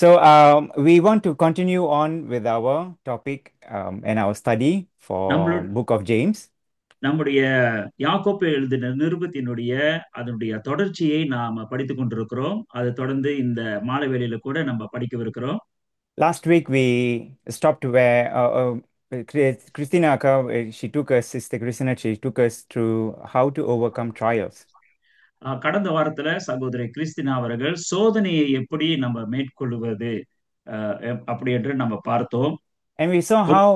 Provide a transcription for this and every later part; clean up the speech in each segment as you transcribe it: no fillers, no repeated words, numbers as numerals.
So we want to continue on with our topic and our study for நம்மளோட Book of James. நம்முடைய யாக்கோப்பு எழுதின நிருபத்தினுடைய அதனுடைய தொடர்ச்சியை நாம படித்துக் கொண்டிருக்கிறோம். அதை தொடர்ந்து இந்த மாலை வேளையில கூட நம்ம படிக்கவிருக்கிறோம். Last week we stopped where Christina, she took us, Sister Christina, she took us through how to overcome trials. கடந்த வாரத்துல சகோதரி கிறிஸ்தினா அவர்கள் சோதனையை எப்படி நம்ம மேற்கொள்வது அப்படி என்று நம்ம பார்த்தோம். And we saw ஒரு how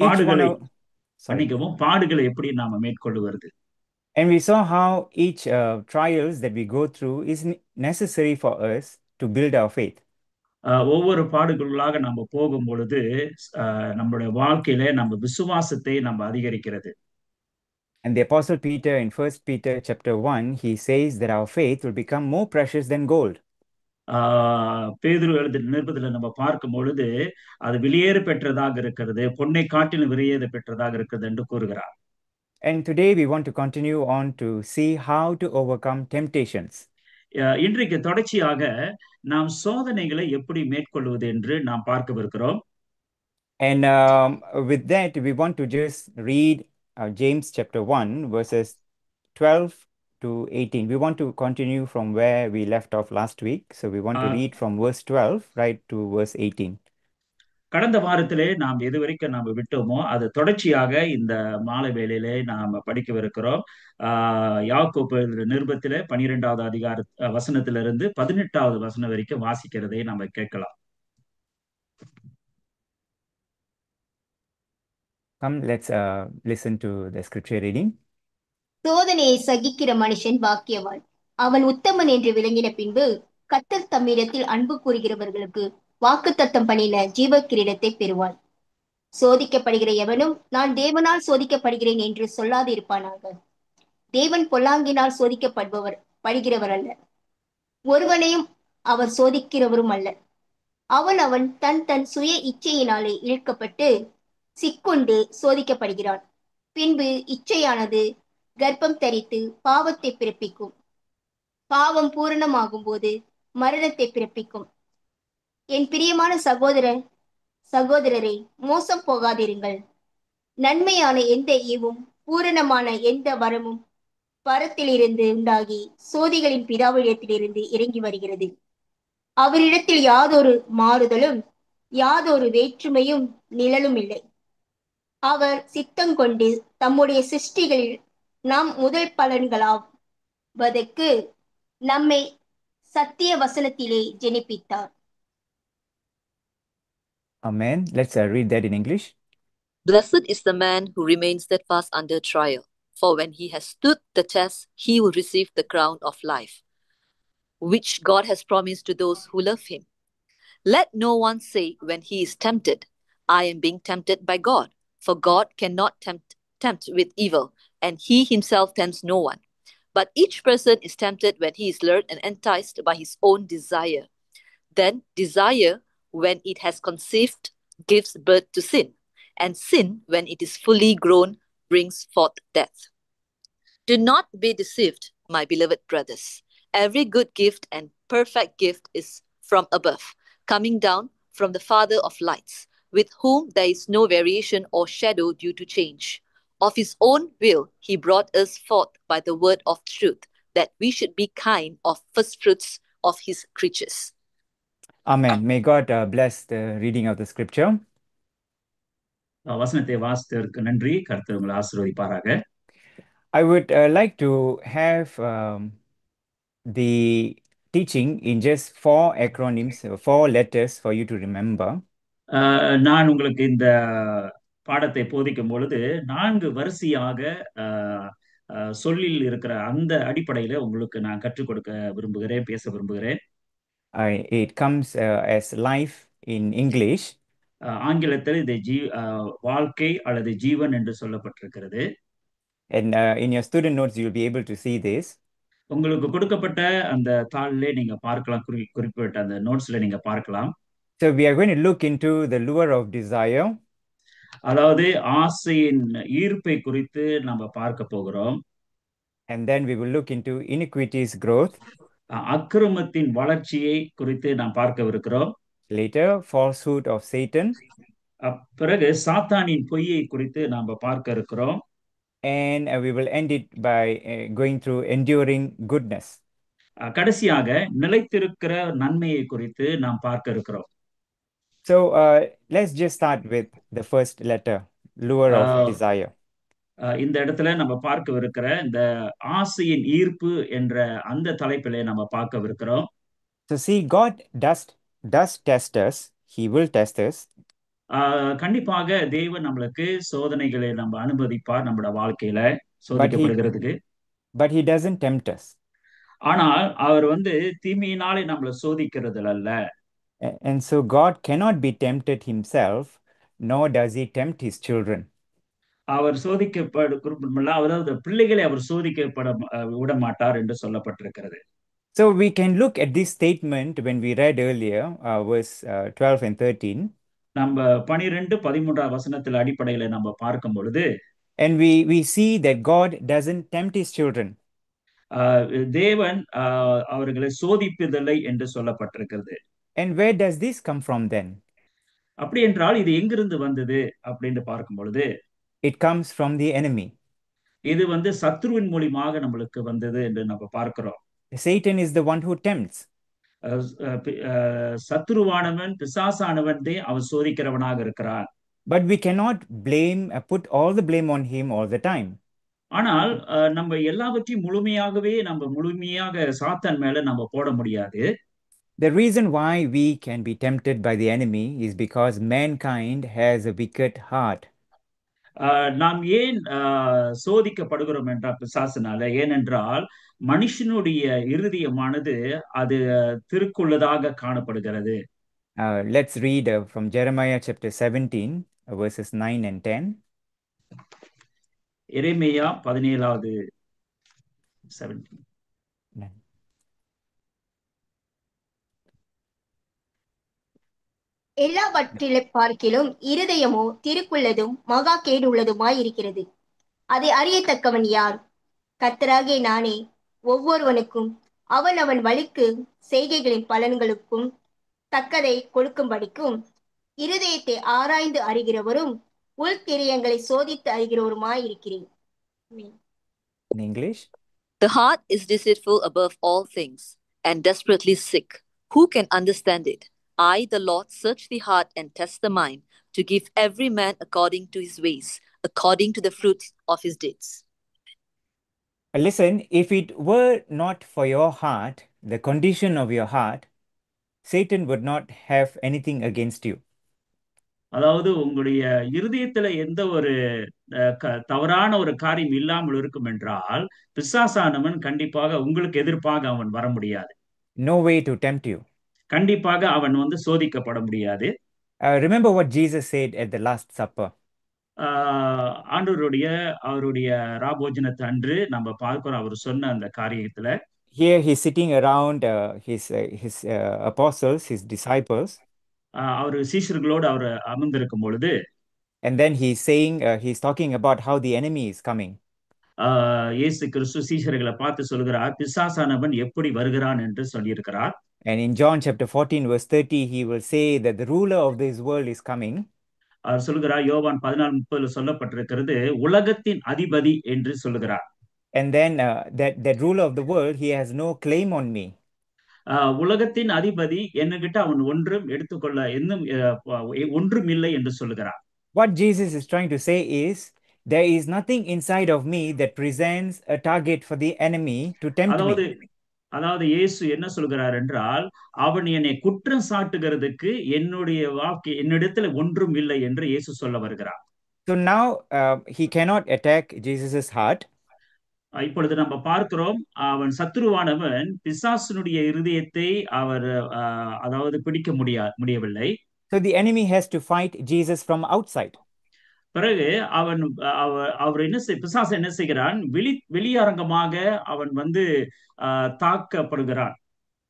each one பாடுகளை of, sorry, மன்னிக்கவும், பாடுகளை எப்படி நாம மேற்கொள்வது. and we saw how each trials that we go through is necessary for us to build our faith. ஒவ்வொரு பாடுகளாக நம்ம போகும் பொழுது நம்மளுடைய வாழ்க்கையில நம்ம விசுவாசத்தை நம்ம அதிகரிக்கிறது. And the Apostle Peter in First Peter chapter 1, he says that our faith will become more precious than gold. பேதுரு எழுதின நிருபத்துல நம்ம பார்க்கும் பொழுது அது வெளியேற பெற்றதாக இருக்கிறது, பொன்னை காட்டிலும் வெளியேற பெற்றதாக இருக்கிறது என்று கூறுகிறார். And today we want to continue on to see how to overcome temptations. இன்றைக்கு தொடர்ச்சியாக நாம் சோதனைகளை எப்படி மேற்கொள்வது என்று நாம் பார்க்கவிருக்கிறோம். And with that, we want to just read James chapter 1, verses 12 to 18. We want to continue from where we left off last week. So we want to ah, read from verse 12 right to verse 18. கடந்த வாரத்திலே நாம் எது வரைக்கும் நாம் விட்டோமோ அது தொடர்ச்சியாக இந்த மாலை வேளையிலே நாம் படிக்கவிருக்கிறோம். யாக்கோப்பு எழுதின நிருபத்திலே 12வது அதிகார வசனத்திலிருந்து 18வது வசனம் வரைக்கும் வாசிக்கிறதை நம்ம கேட்கலாம். Come, let's listen to the scripture reading. சோதனையை சகிக்கிற மனுஷன் பாக்கியவான். அவன் உத்தமன் என்று விளங்கின பின்பு கர்த்தர் தம்மிடத்தில் அன்பு கூறுகிறவர்களுக்கு வாக்குத்தத்தம் பண்ணின ஜீவ கிரீடத்தை பெறுவான். சோதிக்கப்படுகிற எவனும் நான் தேவனால் சோதிக்கப்படுகிறேன் என்று சொல்லாதிருப்பானாக. தேவன் பொல்லாங்கினால் படுகிறவர் அல்ல, ஒருவனையும் அவர் சோதிக்கிறவரும் அல்ல. அவன் தன் தன் சுய இச்சையினாலே இழுக்கப்பட்டு சிக்குண்டு சோதிக்கப்படுகிறான். பின்பு இச்சையானது கர்ப்பம் தரித்து பாவத்தை பிறப்பிக்கும். பாவம் பூரணமாகும் போது மரணத்தை பிறப்பிக்கும். என் பிரியமான சகோதரரை மோசம் போகாதிருங்கள். நன்மையான எந்த ஈவும் பூரணமான எந்த வரமும் பரத்திலிருந்து உண்டாகி சோதிகளின் பிதாவிடத்திலிருந்து இறங்கி வருகிறது. அவரிடத்தில் யாதொரு மாறுதலும் யாதொரு வேற்றுமையும் நிழலும் இல்லை. அவர் சித்தங்கொண்டு தம்முடைய சிருஷ்டிகளில் நாம் முதல் பலன்களாவதற்கு நம்மை சத்திய வசனத்திலே ஜெனிப்பித்தார். Amen. Let's read that in English. Blessed is the man who remains steadfast under trial, for when he has stood the test, he will receive the crown of life, which God has promised to those who love him. Let no one say when he is tempted, I am being tempted by God, for God cannot tempt with evil, and he himself tempts no one. But each person is tempted when he is lured and enticed by his own desire. Then desire, when it has conceived, gives birth to sin, and sin, when it is fully grown, brings forth death. Do not be deceived, my beloved brothers. Every good gift and perfect gift is from above, coming down from the Father of lights, with whom there is no variation or shadow due to change. Of his own will, he brought us forth by the word of truth, that we should be kind of first fruits of his creatures. Amen. May God bless the reading of the scripture. வசனத்தை வாசித்ததற்கு நன்றி. கர்த்தர் உங்களை ஆசீர்வதிப்பாராக. I would like to have the teaching in just four acronyms, four letters for you to remember. நான் உங்களுக்கு இந்த பாடத்தை போதிக்கும் பொழுது 4 வரிசையாக சொல்லில் இருக்கிற அந்த அடிப்படையில உங்களுக்கு நான் கற்றுக் கொடுக்க விரும்புகிறேன், பேச விரும்புகிறேன். It comes as life in English. ஆங்கிலத்தில் இதை வாழ்க்கை அல்லது ஜீவன் என்று சொல்லப்பட்டிருக்கிறது. And in your student notes, you'll be able to see this. உங்களுக்கு கொடுக்கப்பட்ட அந்த தாளிலே நீங்க பார்க்கலாம், குறிப்பிட்ட அந்த நோட்ஸ்ல நீங்க பார்க்கலாம். So we are going to look into the lure of desire. அதாவது ஆசையின் ஈர்ப்பை குறித்து நம்ம பார்க்க போகிறோம். And then we will look into iniquity's growth. அக்கிரமத்தின் வளர்ச்சியை குறித்து நாம் பார்க்கவிருக்கிறோம். Later, falsehood of Satan. பிறகு சாத்தானின் பொய்யை குறித்து நாம பார்க்க இருக்கிறோம். And we will end it by going through enduring goodness. கடைசியாக நிலைத்திருக்கிற நன்மையை குறித்து நாம் பார்க்க இருக்கிறோம். So let's just start with the first letter, lure of desire. இந்த இடத்துல நம்ம பார்க்கவிருக்கிற இந்த ஆசையின் ஈர்ப்பு என்ற அந்த தலைப்பிலே நம்ம பார்க்கவிருக்கிறோம். So see, God does test us. He will test us. கண்டிப்பாக தேவன் நம்மளுக்கு சோதனைகளை நம்ம அனுமதிப்பார் நம்மளோட வாழ்க்கையில சோதிக்கப்படுகிறதுக்கு. But he doesn't tempt us. ஆனால் அவர் தீமையினாலே நம்மளை சோதிக்கிறது அல்ல. And so God cannot be tempted himself, nor does he tempt his children. அவர் சோதிக்கப்படுகிறதுல அதாவது பிள்ளைகளை அவர் சோதிக்கப்பட விட மாட்டார் என்று சொல்லப்பட்டிருக்கிறது. So we can look at this statement when we read earlier, verse 12 and 13. நம்ம 12-13 வசனத்தில் அடிப்படையில நம்ம பார்க்கும் பொழுது and we see that God doesn't tempt his children. தேவன் அவர்களை சோதிப்பதில்லை என்று சொல்லப்பட்டிருக்கிறது. And where does this come from then? அப்படி என்றால் இது எங்கிருந்து வந்தது அப்படின்னு பார்க்கும் பொழுது it comes from the enemy. இது சத்ருவின் மூலமாக நம்மளுக்கு வந்தது என்று நம்ம பார்க்கிறோம். Satan is the one who tempts. சத்ருவானவன் பிசாசானவன் அவன் சோதிக்கிறவனாக இருக்கிறான். But we cannot put all the blame on him all the time. ஆனால் நம்ம எல்லாவற்றையும் முழுமையாக சாத்தான் மேல நம்ம போட முடியாது. The reason why we can be tempted by the enemy is because mankind has a wicked heart. நாம் ஏன் சோதிக்கப்படுகிறோம் என்றால் பிசாசினால, ஏனென்றால் மனுஷனுடைய இருதயமானது அது திருக்குள்ளதாக காணப்படுகிறது. Let's read from Jeremiah chapter 17 verses 9 and 10. எரேமியா 17 17. எல்லாவற்றிலே பார்க்கிலும் இருதயமோ திருக்குள்ளதும் மகா கேடு உள்ளதுமாய் இருக்கிறது. அதை அறியத்தக்கவன் யார்? கர்த்தராகிய நானே. ஒவ்வொருவனுக்கும் அவன் அவன் வழிக்கு செய்கைகளின் பலன்களுக்கும் தக்கதை கொடுக்கும்படிக்கும் இருதயத்தை ஆராய்ந்து அறிகிறவரும் உள்திரியங்களை சோதித்து அறிகிறவருமாய் இருக்கிறேன். In English, the heart is deceitful above all things and desperately sick. Who can understand it? I, the Lord, search the heart and test the mind, to give every man according to his ways, according to the fruits of his deeds. Listen, if it were not for your heart, the condition of your heart, Satan would not have anything against you. அதாவது உங்களுடைய இருதயத்துல எந்த ஒரு தவறான ஒரு காரியம் இல்லாமல் இருக்கும் என்றால் பிசாசானவன் கண்டிப்பாக உங்களுக்கு எதிர்ப்பாக அவன் வர முடியாது. No way to tempt you. கண்டிப்பாக அவன் சோதிக்கப்பட முடியாது. Remember what Jesus said at the Last Supper. அவருடைய ராபோஜனத்து அன்று நம்ம பார்க்கிறோம் அவர் சொன்ன அந்த காரியத்துல. Here he's sitting around his apostles, his disciples. அவர் சீஷர்களோடு அவர் அமர்ந்திருக்கும் பொழுது and then he's talking about how the enemy is coming. இயேசு கிறிஸ்து சீஷர்களை பார்த்து சொல்கிறார் பிசாசானவன் எப்படி வருகிறான் என்று சொல்லியிருக்கிறார். And in John chapter 14 verse 30 he will say that the ruler of this world is coming. அவர் சொல்கிறார் யோவான் 14:30 சொல்லப்பட்டிருக்கிறது உலகத்தின் அதிபதி என்று சொல்கிறார். And then that ruler of the world, he has no claim on me. உலகத்தின் அதிபதி என்னகிட்ட அவன் ஒன்றும் எடுத்துக்கொள்ள ஒன்றும் இல்லை என்று சொல்கிறார். What Jesus is trying to say is there is nothing inside of me that presents a target for the enemy to tempt me. அதாவது இயேசு என்ன சொல்கிறார் என்றால் அவன் என்னை குற்றம் சாட்டுகிறதுக்கு என்னிடத்துல ஒன்றும் இல்லை என்று இயேசு சொல்ல வருகிறார். So now he cannot attack Jesus's heart. இப்பொழுது நம்ம பார்க்கிறோம் அவன் சத்ருவானவன் பிசாசனுடைய இருதயத்தை அதாவது பிடிக்க முடியவில்லை. So the enemy has to fight Jesus from outside. பிறகு அவர் பிசாசு என்ன செய்கிறான் வெளியரங்கமாக அவன் தாக்கப்படுகிறான்.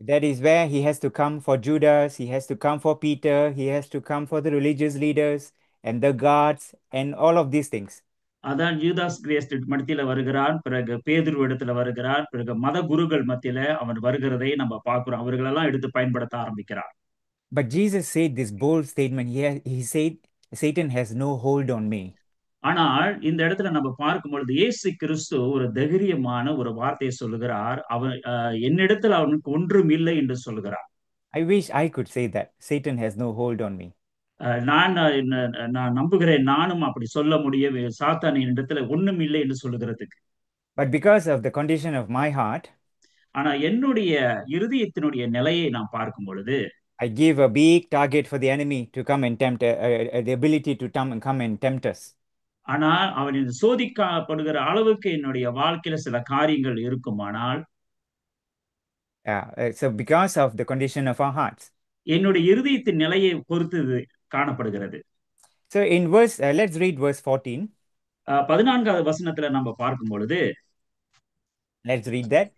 That is where he has to come for Judas, he has to come for Peter, he has to come for the religious leaders and the guards and all of these things. அதான் யூதாஸ் கிறிஸ்து மத்தியில வருகிறான், பிறகு பேதுரு இடத்துல வருகிறான், பிறகு மத குருக்கள் மத்தியில அவன் வருகிறதை நம்ம பார்க்கிறோம். அவர்களெல்லாம் எடுத்து பயன்படுத்த ஆரம்பிக்கிறான். But Jesus said this bold statement. He said, Satan has no hold on me. ஆனால் இந்த இடத்துல நம்ம பார்க்கும் பொழுது இயேசு கிறிஸ்து ஒரு தைரியமான ஒரு வார்த்தையை சொல்லுகிறார். அவன் என்னிடத்தில் அவனுக்கு ஒன்றும் இல்லை என்று சொல்லுகிறார். I wish I could say that. Satan has no hold on me. நான் நம்புகிறேன், நானும் அப்படி சொல்ல முடியும், சாத்தான் என்னிடத்துல ஒண்ணும் இல்லை என்று சொல்லுகிறதுக்கு. But because of the condition of my heart, ஆனா என்னுடைய இருதயத்தினுடைய நிலையை நான் பார்க்கும் பொழுது, I give a big target for the enemy to come and tempt, the ability to come and tempt us. ஆனால் அவன் சோதிக்கப்படுகிற அளவுக்கு என்னுடைய வாழ்க்கையில சில காரியங்கள் இருக்குமானால், So because of the condition of our hearts. என்னுடைய இருதயத்தின் நிலையை பொறுத்து இது காணப்படுகிறது. So in verse, let's read verse 14. 14வது வசனத்துல நம்ம பார்க்கும் பொழுது, Let's read that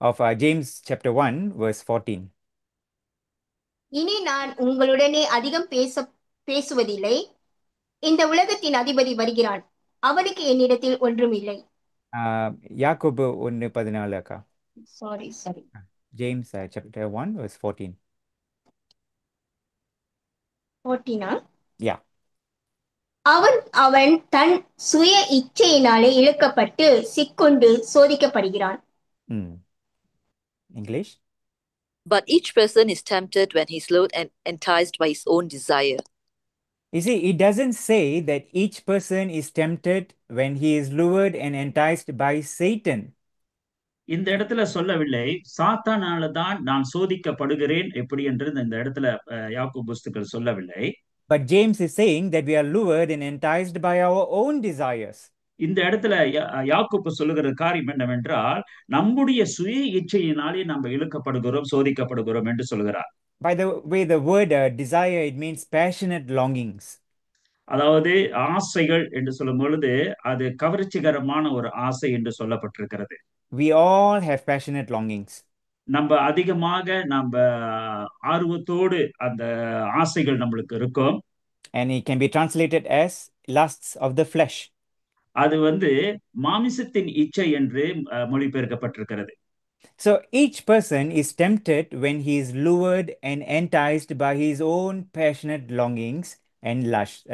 of James chapter 1 verse 14. இனி நான் உங்களுடனே அதிகம் பேசுவதில்லை. இந்த உலகத்தின் அதிபதி வருகிறான். அவனுக்கு என்னிடத்தில் ஒன்றும் இல்லை. யாக்கோபு 1:14 அக்கா. Sorry. James chapter 1 verse 14. 14. Yeah. அவன் தன் சுய இச்சையினாலே இழுக்கப்பட்டு சிக்கொண்டு சோதிக்கப்படுகிறான். English. But each person is tempted when he's lured and enticed by his own desire. You see, it doesn't say that each person is tempted when he is lured and enticed by Satan. இந்த இடத்துல சொல்லவில்லை, சாத்தானால தான் நான் சோதிக்கப்படுகிறேன் எப்படி என்று இந்த இடத்துல யாக்கோபு புஸ்தகம் சொல்லவில்லை. But James is saying that we are lured and enticed by our own desires. இந்த இடத்துல யாக்கோபு சொல்லுகிற காரியம் என்னவென்றால், நம்முடைய சுய இச்சையினாலே நம்ம இழுக்கப்படுகிறோம், சோதிக்கப்படுகிறோம் என்று சொல்கிறார். By the way, the word desire, it means passionate longings. அதாவது ஆசைகள் என்று சொல்லும் பொழுது அது கவர்ச்சிகரமான ஒரு ஆசை என்று சொல்லப்பட்டிருக்கிறது. We all have passionate longings. நம்ம அதிகமாக நம்ம ஆர்வத்தோடு அந்த ஆசைகள் நம்மளுக்கு இருக்கும். And it can be translated as lusts of the flesh. அது மாமிசத்தின் இச்சை என்று மொழிபெயர்க்கப்பட்டிருக்கிறது. So each person is tempted when he is lured and enticed by his own passionate longings and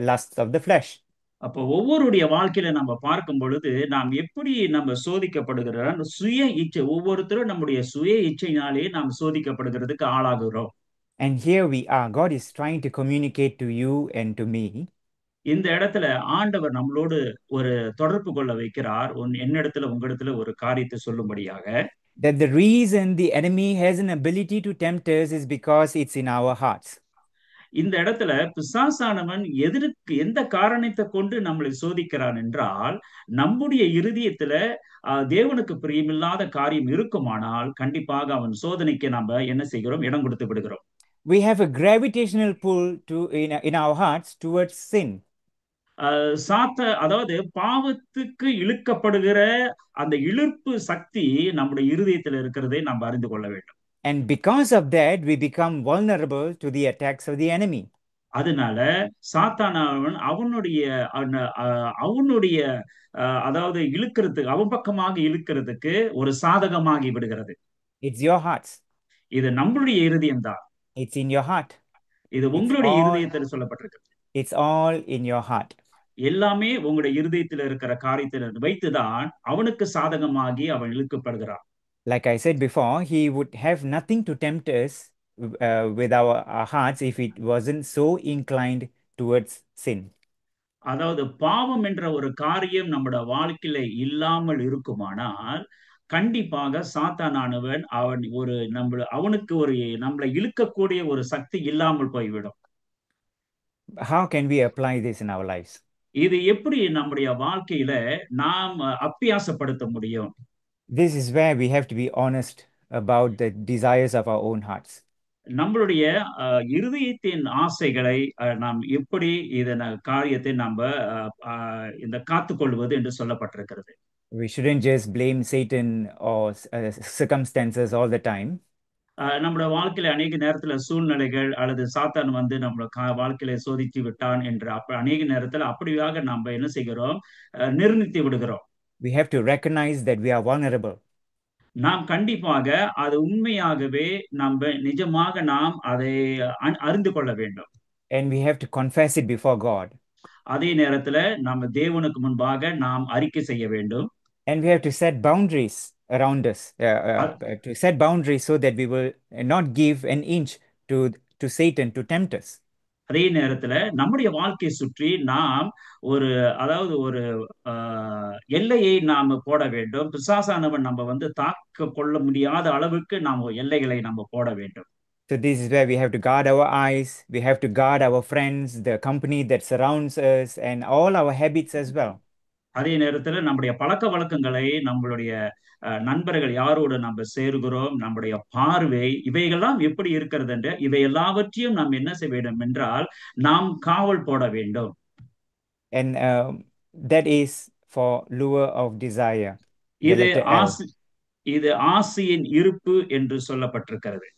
lusts of the flesh. அப்போ ஒவ்வொருடைய வாழ்க்கையில நம்ம பார்க்கும் பொழுது நாம் எப்படி நம்ம சோதிக்கப்படுகிறோம், சுய இச்சை, ஒவ்வொருத்தரும் நம்முடைய சுய இச்சையினாலே நாம் சோதிக்கப்படுகிறதுக்கு ஆளாகிறோம். And here we are. God is trying to communicate to you and to me. இந்த இடத்துல ஆண்டவர் நம்மளோடு ஒரு தொடர்பு கொள்ள வைக்கிறார், என்னிடத்துல உங்களிடத்துல ஒரு காரியத்தை சொல்லும்படியாக. That the reason the enemy has an ability to tempt us is because it's in our hearts. இந்த இடத்துல பிசாசானவன் எந்த காரணத்தை கொண்டு நம்மளை சோதிக்கிறான் என்றால், நம்முடைய இருதயத்துல தேவனுக்கு பிரியமில்லாத காரியம் இருக்குமானால் கண்டிப்பாக அவன் சோதனைக்கு நம்ம என்ன செய்கிறோம், இடம் கொடுத்து விடுகிறோம். We have a gravitational pull in our hearts towards sin. அதாவது பாவத்துக்கு இழுக்கப்படுகிற அந்த இழுப்பு சக்தி நம்முடைய இருதயத்தில் இருக்கிறதை நாம் அறிந்து கொள்ள வேண்டும். And because of that, we become vulnerable to the attacks of the enemy. அதனால சாத்தானவன் அவனுடைய அதாவது இழுக்கிறதுக்கு, அவன் பக்கமாக இழுக்கிறதுக்கு ஒரு சாதகமாகி விடுகிறது. It's your hearts. இது நம்மளுடைய இருதயம் தான். It's in your heart. இது உங்களுடைய இருதயத்தில் சொல்லப்பட்டிருக்கு. It's all in your heart. எல்லாமே உங்களுடைய இருதயத்தில் இருக்கிற காரியத்தை வைத்துதான் அவனுக்கு சாதகமாகி அவன் இழுக்கப்படுகிறான். Like I said before, he would have nothing to tempt us with our hearts if it wasn't so inclined towards sin. அதாவது பாவம் என்ற ஒரு காரியம் நம்முடைய வாழ்க்கையில இல்லாமல் இருக்குமானால் கண்டிப்பாக சாத்தானானவன் அவனுக்கு ஒரு நம்மளை இழுக்கக்கூடிய ஒரு சக்தி இல்லாமல் போய்விடும். How can we apply this in our lives? இது எப்படி நம்முடைய வாழ்க்கையில நாம் அபியாசப்படுத்த முடியும்? This is where we have to be honest about the desires of our own hearts. நம்மளுடைய இருதயத்தின் ஆசைகளை நாம் எப்படி இதன காரியத்தை நம்ம இந்த காத்துக்கொள்வது என்று சொல்லப்பட்டிருக்கிறது. We shouldn't just blame Satan or circumstances all the time. நம்முடைய வாழ்க்கையில அநேக நேரத்துல சூழ்நிலைகள் அல்லது சாத்தான் நம்ம வாழ்க்கையில சோதித்து விட்டான் என்று அநேக நேரத்துல அப்படியாக நம்ம என்ன செய்கிறோம், நிர்ணயித்து விடுகிறோம். We have to recognize that we are vulnerable. நாம் கண்டிப்பாக அது உண்மையாகவே நம்ம நிஜமாக நாம் அதை அறிந்து கொள்ள வேண்டும். And we have to confess it before God. அதே நேரத்துல நம்ம தேவனுக்கு முன்பாக நாம் அறிக்கை செய்ய வேண்டும். And we have to set boundaries around us, to set boundaries so that we will not give an inch to, to Satan to tempt us. அதே நேரத்துல நம்முடைய வாழ்க்கையை சுற்றி நாம் ஒரு அதாவது ஒரு எல்லையை நாம போட வேண்டும். பிசாசானவன் நம்ம தாக்க கொள்ள முடியாத அளவுக்கு நாம் எல்லைகளை நம்ம போட வேண்டும். So this is where we have to guard our eyes, we have to guard our friends, the company that surrounds us, and all our habits as well. அதே நேரத்துல நம்முடைய பழக்க வழக்கங்களை, நம்மளுடைய நண்பர்கள் யாரோடு நம்ம சேருகிறோம், நம்முடைய பார்வை, இவைகள்லாம் எப்படி இருக்கிறது என்று இவை எல்லாவற்றையும் நாம் என்ன செய்ய வேண்டும் என்றால் நாம் காவல் போட வேண்டும். And that is for lure of desire, the இது letter L. இது ஆசையின் இருப்பு என்று சொல்லப்பட்டிருக்கிறது.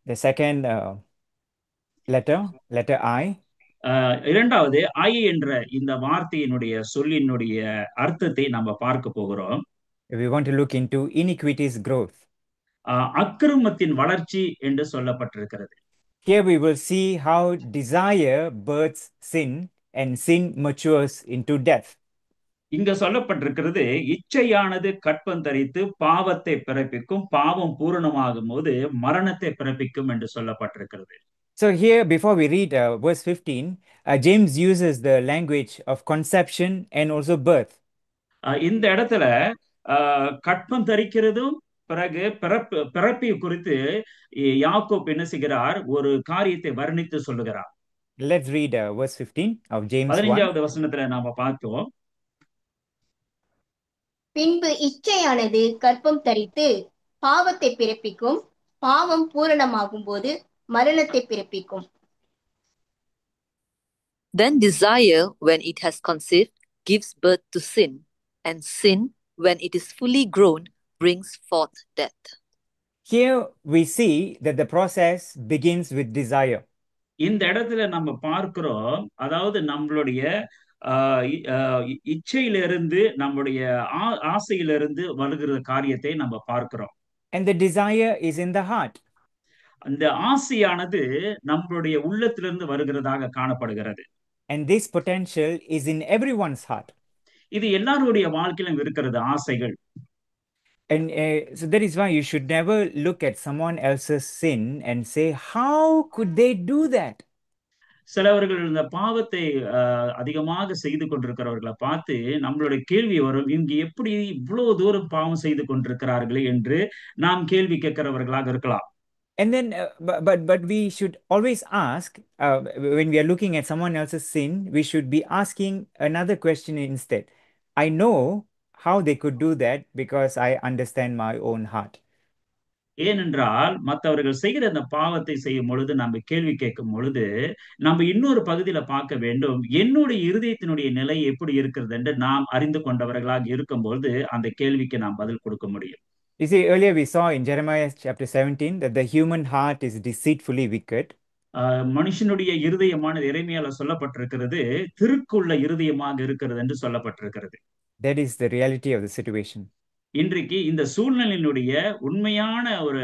The second letter I. இரண்டாவது ஐ என்ற இந்த வார்த்தையினுடைய சொல்லினுடைய அர்த்தத்தை நம்ம பார்க்க போகிறோம். We want to look into iniquity's growth. அக்கிரமத்தின் வளர்ச்சி என்று சொல்லப்பட்டிருக்கிறது. Here we will see how desire births sin and sin matures into death. இங்க சொல்லப்பட்டிருக்கிறது இச்சையானது கற்பம் தரித்து பாவத்தை பிறப்பிக்கும், பாவம் பூரணமாகும் போது மரணத்தை பிறப்பிக்கும் என்று சொல்லப்பட்டிருக்கிறது. So here, before we read verse 15, James uses the language of conception and also birth. இந்த இடத்துல கற்பம் தரிக்கிறதும் பிறகு பிறப்பை குறித்து யாக்கோப் என்ன செய்கிறார், ஒரு காரியத்தை வர்ணித்து சொல்லுகிறார். Let's read verse 15 of James 1. 15வது வசனத்துல நாம பார்த்தோம். பின்பு இச்சையானது கற்பம் தரித்து பாவத்தை பிறப்பிக்கும், பாவம் பூரணமாகும் போது மரணத்தை பிறப்பிக்கும். Then desire, when it has conceived, gives birth to sin, and sin, when it is fully grown, brings forth death. Here we see that the process begins with desire. இந்த இடத்துல நம்ம பார்க்கிறோம், அதாவது நம்மளுடைய இச்சையிலிருந்து, நம்முடைய ஆசையிலிருந்து வருகிற காரியத்தை நம்ம பார்க்கிறோம். And the desire is in the heart. அந்த ஆசையானது நம்மளுடைய உள்ளத்திலிருந்து வருகிறதாக காணப்படுகிறது. And this potential is in everyone's heart. இது எல்லாருடைய வாழ்க்கையிலும் இருக்கிறது ஆசைகள். And so that is why you should never look at someone else's sin and say, how could they do that? சிலவர்கள் இந்த பாவத்தை அதிகமாக செய்து கொண்டிருக்கிறவர்களை பார்த்து நம்மளுடைய கேள்வி வரும், இவங்க எப்படி இவ்வளவு தூரம் பாவம் செய்து கொண்டிருக்கிறார்களே என்று நாம் கேள்வி கேட்கிறவர்களாக இருக்கலாம். And then, but we should always ask, when we are looking at someone else's sin, we should be asking another question instead. I know how they could do that because I understand my own heart. ஏனென்றால் மற்றவர்கள் செய்கிற அந்த பாவத்தை செய்யும் பொழுது நம்ம கேள்வி கேட்கும் பொழுது நம்ம இன்னொரு பகுதியில பார்க்க வேண்டும், என்னுடைய இருதயத்தினுடைய நிலை எப்படி இருக்கிறது என்று நாம் அறிந்து கொண்டவர்களாக இருக்கும்போது அந்த கேள்விக்கு நாம் பதில் கொடுக்க முடியும். You see, earlier we saw in Jeremiah chapter 17 that the human heart is deceitfully wicked. மனுஷனுடைய இருதயமானது எரேமியால சொல்லப்பட்டிருக்கிறது திருக்குள்ள இருதயமாக இருக்கிறது என்று சொல்லப்பட்டிருக்கிறது. That is the reality of the situation. இன்றைக்கு இந்த சூழ்நிலையினுடைய உண்மையான ஒரு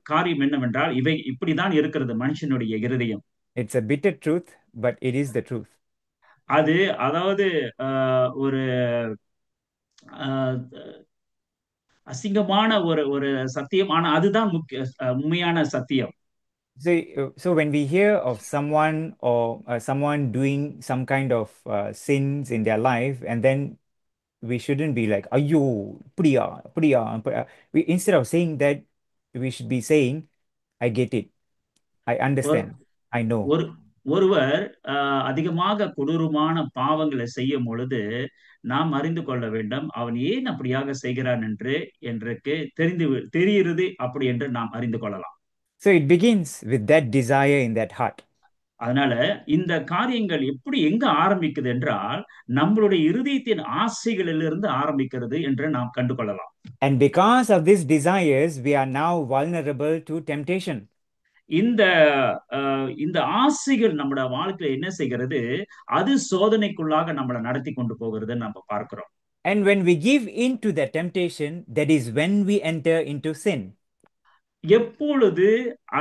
காரியம் என்னவென்றால் இவை இப்படிதான் இருக்கிறது மனுஷனுடைய இருதயம். It's a bitter truth, but it is the truth. அது அதாவது ஒரு அசிங்கமான ஒரு சத்தியம், ஆனா அதுதான் உண்மையான சத்தியம். So when we hear of someone or someone doing some kind of sins in their life, and then we shouldn't be like, "Ayyo, priya." Instead of saying that, we should be saying, "I get it. I understand. I know." ஒருவர் அதிகமாக கொடூரமான பாவங்களை செய்யும் பொழுது நாம் அறிந்து கொள்ள வேண்டும், அவன் ஏன் அப்படியாக செய்கிறான் என்றுக்கு தெரிகிறது, அப்படி என்று நாம் அறிந்து கொள்ளலாம். So it begins with that desire in that heart. அதனால இந்த காரியங்கள் எப்படி எங்க ஆரம்பிக்குது என்றால் நம்மளுடைய இருதயத்தின் ஆசைகளிலிருந்து ஆரம்பிக்கிறது என்று நாம் கண்டு கொள்ளலாம். And because of these desires, we are now vulnerable to temptation. இந்த ஆசைகள் நம்மளோட வாழ்க்கையில என்ன செய்கிறது, அது சோதனைக்குள்ளாக நம்மளை நடத்தி கொண்டு போகிறது நம்ம பார்க்கிறோம். And when we give in to the temptation, that is when we enter into sin. எப்பொழுது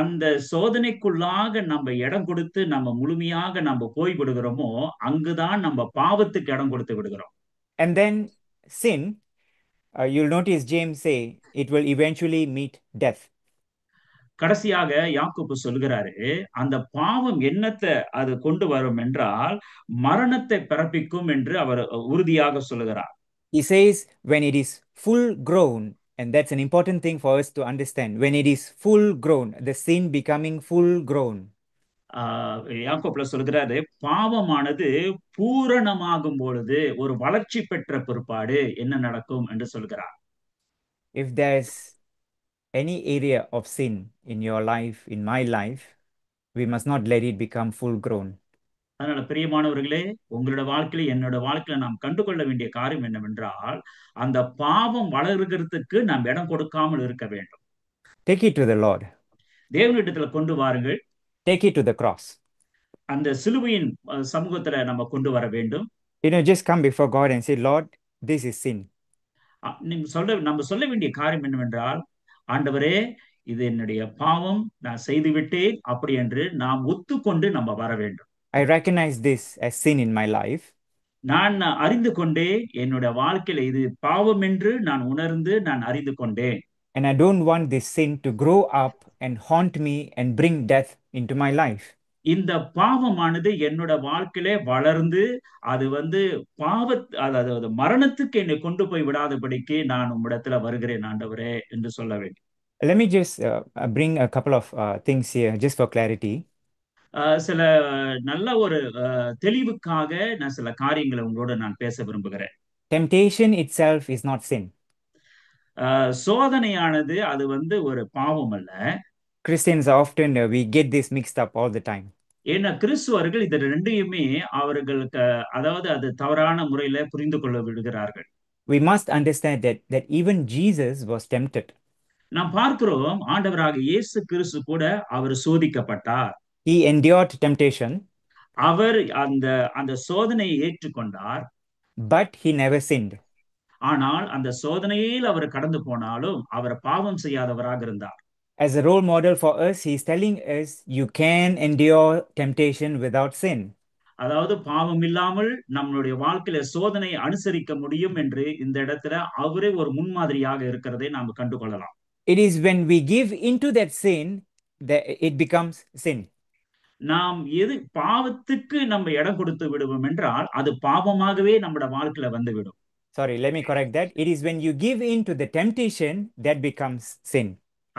அந்த சோதனைக்குள்ளாக நம்ம இடம் கொடுத்து நம்ம முழுமையாக நம்ம போய் விடுகிறோமோ அங்குதான் நம்ம பாவத்துக்கு இடம் கொடுத்து விடுகிறோம். And then sin, you'll notice James say, it will eventually meet death. கடைசியாக யாக்கோபு சொல்கிறாரு, அந்த பாவம் என்னத்தை அது கொண்டு வரும் என்றால் மரணத்தை பிறப்பிக்கும் என்று அவர் உறுதியாக சொல்லுகிறார். He says, when it is full grown, and that's an important thing for us to understand, when it is full grown, the sin becoming full grown. யாக்கோபுல சொல்கிறாரு, பாவமானது பூரணமாகும் பொழுது ஒரு வளர்ச்சி பெற்ற பிற்பாடு என்ன நடக்கும் என்று சொல்கிறார். If there's any area of sin in your life, in my life, we must not let it become full grown. அதனால பிரியமானவர்களே, உங்களோட வாழ்க்கையில என்னோட வாழ்க்கையில நாம் கண்டுகொள்ள வேண்டிய காரியம் என்னவென்றால் அந்த பாவம் வளர்கிறதுக்கு நாம் இடம் கொடுக்காமல் இருக்க வேண்டும். Take it to the Lord. தேவனிடத்துல கொண்டு வாருங்கள். Take it to the cross. அந்த சிலுவையின் சமூகத்துல நம்ம கொண்டு வர வேண்டும். Just come before God and say, Lord, this is sin. நம்ம சொல்ல வேண்டிய காரியம் என்னவென்றால், ஆண்டவரே, இது என்னுடைய பாவம், நான் செய்து விட்டேன் அப்படி என்று நாம் ஒத்துக்கொண்டு நம்ம வர வேண்டும். I recognize this as sin in my life. நான் அறிந்து கொண்டே என்னோட வாழ்க்கையில இது பாவம் என்று நான் உணர்ந்து நான் அறிந்து கொண்டேன். And I don't want this sin to grow up and haunt me and bring death into my life. இந்த பாவமானது என்னோட வாழ்க்கையிலே வளர்ந்து அது அதாவது மரணத்துக்கு என்னை கொண்டு போய் விடாதபடிக்கு நான் உம்மிடத்துல வருகிறேன் ஆண்டவரே என்று சொல்ல வேண்டும். Let me just bring a couple of things here just for clarity. சில நல்ல ஒரு தெளிவுக்காக நான் சில காரியங்களை உங்களோட நான் பேச விரும்புகிறேன். Temptation itself is not sin. சோதனையானது அது ஒரு பாவம் அல்ல. Christians often we get this mixed up all the time. ஏன்னா கிறிஸ்துவர்கள் இது ரெண்டையுமே அவர்களுக்கு அதாவது அது தவறான முறையில புரிந்து கொள்ள விடுகிறார்கள். We must understand that even Jesus was tempted. நாம் பார்க்கிறோம், ஆண்டவராக இயேசு கிறிஸ்து கூட அவர் சோதிக்கப்பட்டார். He endured temptation. அவர் அந்த சோதனையை ஏற்றுக்கொண்டார். But he never sinned. ஆனால் அந்த சோதனையில் அவர் கடந்து போனாலும் அவர் பாவம் செய்யாதவராக இருந்தார். As a role model for us, he is telling us you can endure temptation without sin. அதாவது பாவம் இல்லாமல் நம்மளுடைய வாழ்க்கையில சோதனை அனுசரிக்க முடியும் என்று இந்த இடத்துல அவரே ஒரு முன்மாதிரியாக இருக்கிறதை நாம் கண்டுகொள்ளலாம். It is when we give into that sin that it becomes sin. நாம் எது பாவத்துக்கு நம்ம இடம் கொடுத்து விடுவோம் என்றால் அது பாவமாகவே நம்முடைய வாழ்க்கையில வந்துவிடும். Sorry, let me correct that. It is when you give in to the temptation that becomes sin.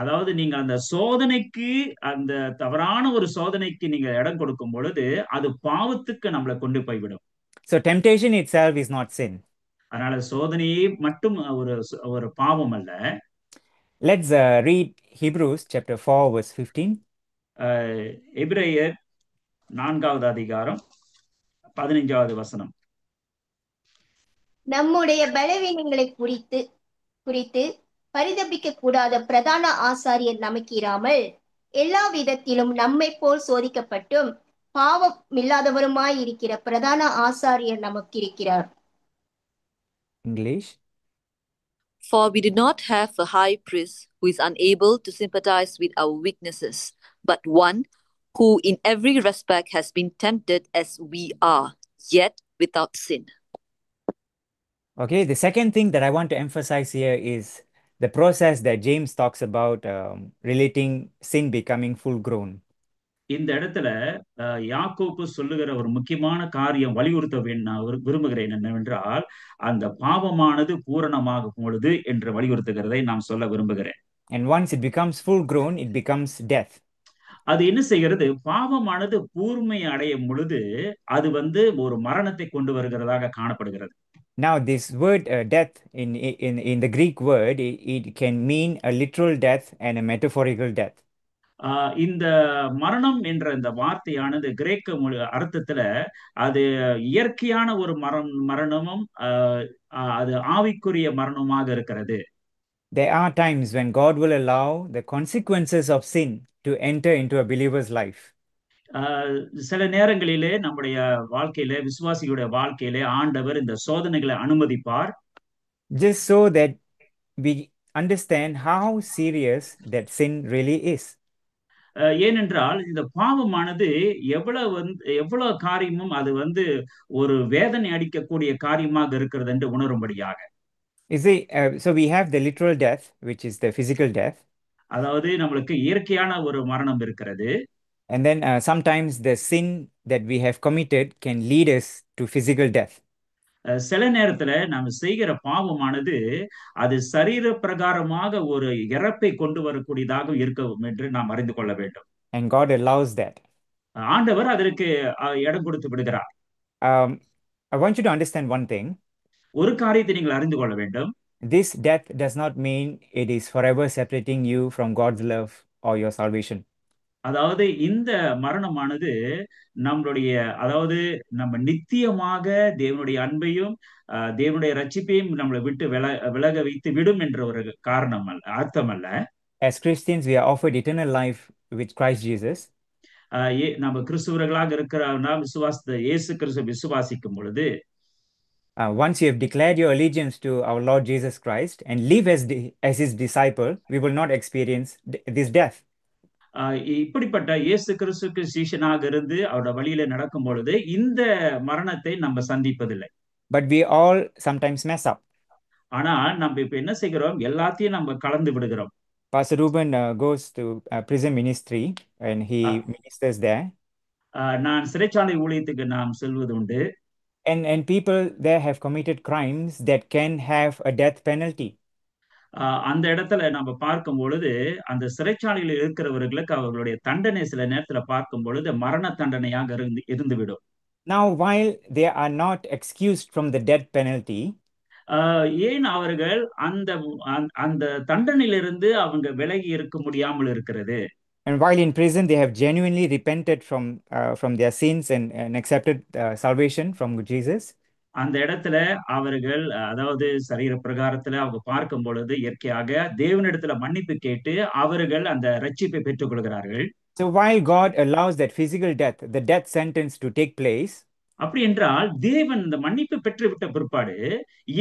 அதாவது நீங்க அந்த சோதனைக்கு அந்த தவறான ஒரு சோதனைக்கு நீங்க இடம் கொடுக்கும் பொழுது அது பாவத்துக்கு நம்மளை கொண்டு போய்விடும். So temptation itself is not sin. அதனால சோதனையே மட்டும் ஒரு பாவம் அல்ல. Let's read Hebrews chapter 4 verse 15. எபிரேயர் 4வது அதிகாரம் 15வது வசனம். நம்முடைய பலவீனங்களை குறித்து பரிதபிக்க கூடாத பிரதான ஆசாரியர் நமக்கு இராமல் எல்லா விதத்திலும் நம்மை போல் சோதிக்கப்பட்டும் பாவம் இல்லாதவருமாய் இருக்கிற பிரதான ஆசாரியர் நமக்கு இருக்கிறார். English. For we do not have a high priest who is unable to sympathize with our weaknesses, but one who in every respect has been tempted as we are, yet without sin. Okay, the second thing that I want to emphasize here is the process that James talks about relating sin becoming full grown. இந்த இடத்துல யாக்கோபு சொல்லுகிற ஒரு முக்கியமான காரியம் வலியுறுத்த விரும்புகிறேன் என்னவென்றால் அந்த பாவமானது பூரணமாகும் பொழுது என்று வலியுறுத்துகிறதை நான் சொல்ல விரும்புகிறேன். And once it becomes full grown, it becomes death. அது என்ன செய்கிறது? பாவமானது பூர்மை அடையும் பொழுது அது ஒரு மரணத்தை கொண்டு வருகிறதாக காணப்படுகிறது. Now this word death in the Greek word it can mean a literal death and a metaphorical death. இந்த மரணம் என்ற இந்த வார்த்தையானது கிரேக்க அர்த்தத்துல அது இயற்கையான ஒரு மரணமும் அது ஆவிக்குரிய மரணமாக இருக்கிறது. There are times when God will allow the consequences of sin to enter into a believer's life. சில நேரங்களிலே நம்முடைய வாழ்க்கையில விசுவாசியுடைய வாழ்க்கையிலே ஆண்டவர் இந்த சோதனைகளை அனுமதிப்பார். just so that we understand how serious that sin really is. ஏனென்றால் இந்த பாவமானது எவ்வளவு காரியமும் அது ஒரு வேதனை அளிக்கக்கூடிய காரியமாக இருக்கிறது என்று உணரும்படியாக. You see, so we have the literal death, which is the physical death. அதாவது நம்மளுக்கு இயற்கையான ஒரு மரணம் இருக்கிறது. And then sometimes the sin that we have committed can lead us to physical death. சில நேரத்துல நாம செய்கிற பாவமானது அது சரீர பிரகாரமாக ஒரு இறப்பை கொண்டு வரக்கூடியதாக இருக்கும் என்று நாம் அறிந்து கொள்ள வேண்டும். And God allows that. ஆண்டவர் அதற்கு இடம் கொடுத்து விடுகிறார். Um, I want you to understand one thing. ஒரு காரியத்தை நீங்கள் அறிந்து கொள்ள வேண்டும். This death does not mean it is forever separating you from God's love or your salvation. அதாவது இந்த மரணமானது அதாவது நம்ம நித்தியமாக தேவனுடைய அன்பையும் தேவனுடைய ரட்சிப்பையும் நம்மளை விட்டு விலக வைத்து விடும் என்ற ஒரு காரணம் அல்ல, அர்த்தம் அல்ல. As Christians, we are offered eternal life with Christ Jesus. நம்ம கிறிஸ்துவர்களாக இருக்கிற இயேசு கிறிஸ்து விசுவாசிக்கும் பொழுது once you have declared your allegiance to our Lord Jesus Christ and live as his disciple, we will not experience this death. இப்படிப்பட்ட இயேசு கிறிஸ்துக்கு சீஷனாக இருந்து அவரோட வழியில நடக்கும் பொழுது இந்த மரணத்தை நம்ம சந்திப்பதில்லை. But we all sometimes mess up. ஆனா நம்ம இப்ப என்ன செய்கிறோம், எல்லாத்தையும் நம்ம கலந்து விடுகிறோம். Pastor Ruben goes to prison ministry and he ministers there. நான் சிறைச்சாலை ஊழியத்துக்கு நாம் செல்வது உண்டு. And people there have committed crimes that can have a death penalty. அந்த இடத்துல நம்ம பார்க்கும் பொழுது அந்த சிறைச்சாலையில் இருக்கிறவர்களுக்கு அவர்களுடைய தண்டனை சில நேரத்துல பார்க்கும் பொழுது மரண தண்டனையாக இருந்துவிடும். Now, while they are not excused from the death penalty, ஏன் அவர்கள் அந்த தண்டனையிலிருந்து அவங்க விலகி இருக்க முடியாமல் இருக்கிறது? And while in prison, they have genuinely repented from their sins and accepted salvation from Jesus. அந்த இடத்துல அவர்கள் அதாவது சரீர பிரகாரத்துல அவங்க பார்க்கும் பொழுது இயற்கையாக தேவனிடத்துல மன்னிப்பு கேட்டு அவர்கள் அந்த ரட்சிப்பை பெற்றுக் கொள்கிறார்கள். So while God allows that physical death, the death sentence to take place, அப்படி என்றால் தேவன் இந்த மன்னிப்பு பெற்றுவிட்ட பிற்பாடு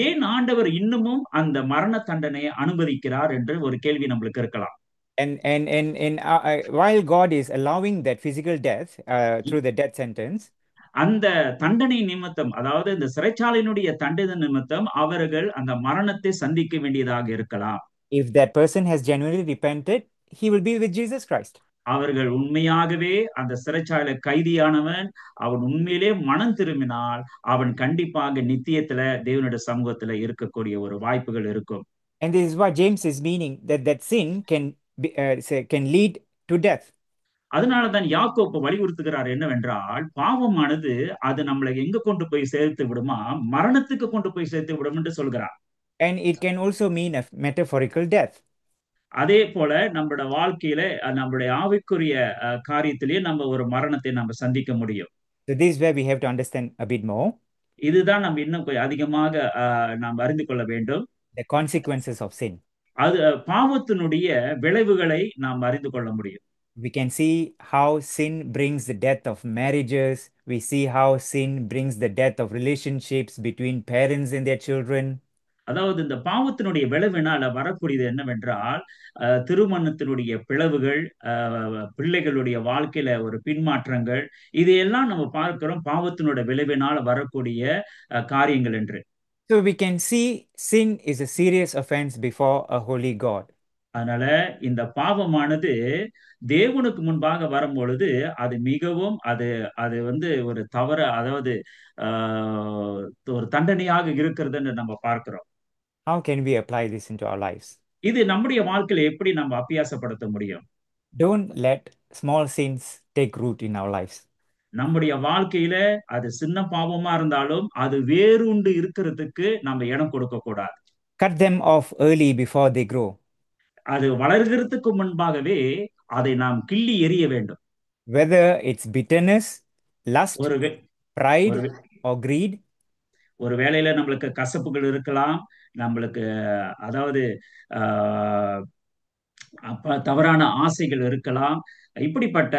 ஏன் ஆண்டவர் இன்னமும் அந்த மரண தண்டனையை அனுமதிக்கிறார் என்று ஒரு கேள்வி நம்மளுக்கு இருக்கலாம். And while God is allowing that physical death through the death sentence, அந்த தண்டனை நிமித்தம், அதாவது இந்த சிறைச்சாலையினுடைய தண்டனை நிமித்தம் அவர்கள் அந்த மரணத்தை சந்திக்க வேண்டியதாக இருக்கலாம். If that person has genuinely repented, he will be with Jesus Christ. அவர்கள் உண்மையாகவே அந்த சிறைச்சாலை கைதியானவன் அவன் உண்மையிலே மனம் திரும்பினால் அவன் கண்டிப்பாக நித்தியத்துல தேவனுடைய சமூகத்துல இருக்கக்கூடிய ஒரு வாய்ப்புகள் இருக்கும். And this is what James is meaning, that sin can lead to death. அதனாலதான் யாக்கோப்பு வலியுறுத்துகிறார் என்னவென்றால் பாவமானது அது நம்மளை எங்க கொண்டு போய் சேர்த்து விடுமா, மரணத்துக்கு கொண்டு போய் சேர்த்து விடும் என்று சொல்கிறார். And it can also mean a metaphorical death. அதே போல நம்மளோட வாழ்க்கையில நம்மளுடைய ஆவிக்குரிய காரியத்திலேயே நம்ம ஒரு மரணத்தை நம்ம சந்திக்க முடியும். So this is where we have to understand a bit more. இதுதான் நம்ம இன்னும் அதிகமாக நாம் அறிந்து கொள்ள வேண்டும். The consequences of sin. அது பாவத்தினுடைய விளைவுகளை நாம் அறிந்து கொள்ள முடியும். We can see how sin brings the death of marriages. We see how sin brings the death of relationships between parents and their children. அதாவது இந்த பாவத்தினுடைய விளைவினால வரக்கூடியது என்னவென்றால் திருமணத்தினுடைய பிளவுகள், பிள்ளைகளுடைய வாழ்க்கையில ஒரு பின்மாற்றங்கள், இதையெல்லாம் நம்ம பார்க்கிறோம் பாவத்தினுடைய விளைவினால வரக்கூடிய காரியங்கள் என்று. So we can see sin is a serious offense before a holy God. அதனால இந்த பாவமானது தேவனுக்கு முன்பாக வரும்பொழுது அது மிகவும் அது ஒரு தவற, அதாவது ஒரு தண்டனையாக இருக்கிறதுன்னு நம்ம பார்க்கிறோம். How can we apply this into our lives? இது நம்முடைய வாழ்க்கையில எப்படி நம்ம அபியாசப்படுத்த முடியும்? Don't let small sins take root in our lives. நம்முடைய வாழ்க்கையில அது சின்ன பாவமா இருந்தாலும் அது வேரூண்டு இருக்கிறதுக்கு நம்ம இடம் கொடுக்க கூடாது. Cut them off early before they grow. அது வளர்கிறதுக்கு முன்பாகவே அதை நாம் கிள்ளி எறிய வேண்டும். Whether it's bitterness, lust, pride or greed. ஒரு வேளையில நம்மளுக்கு கசப்புகள் இருக்கலாம், நம்மளுக்கு அதாவது தவறான ஆசைகள் இருக்கலாம். இப்படிப்பட்ட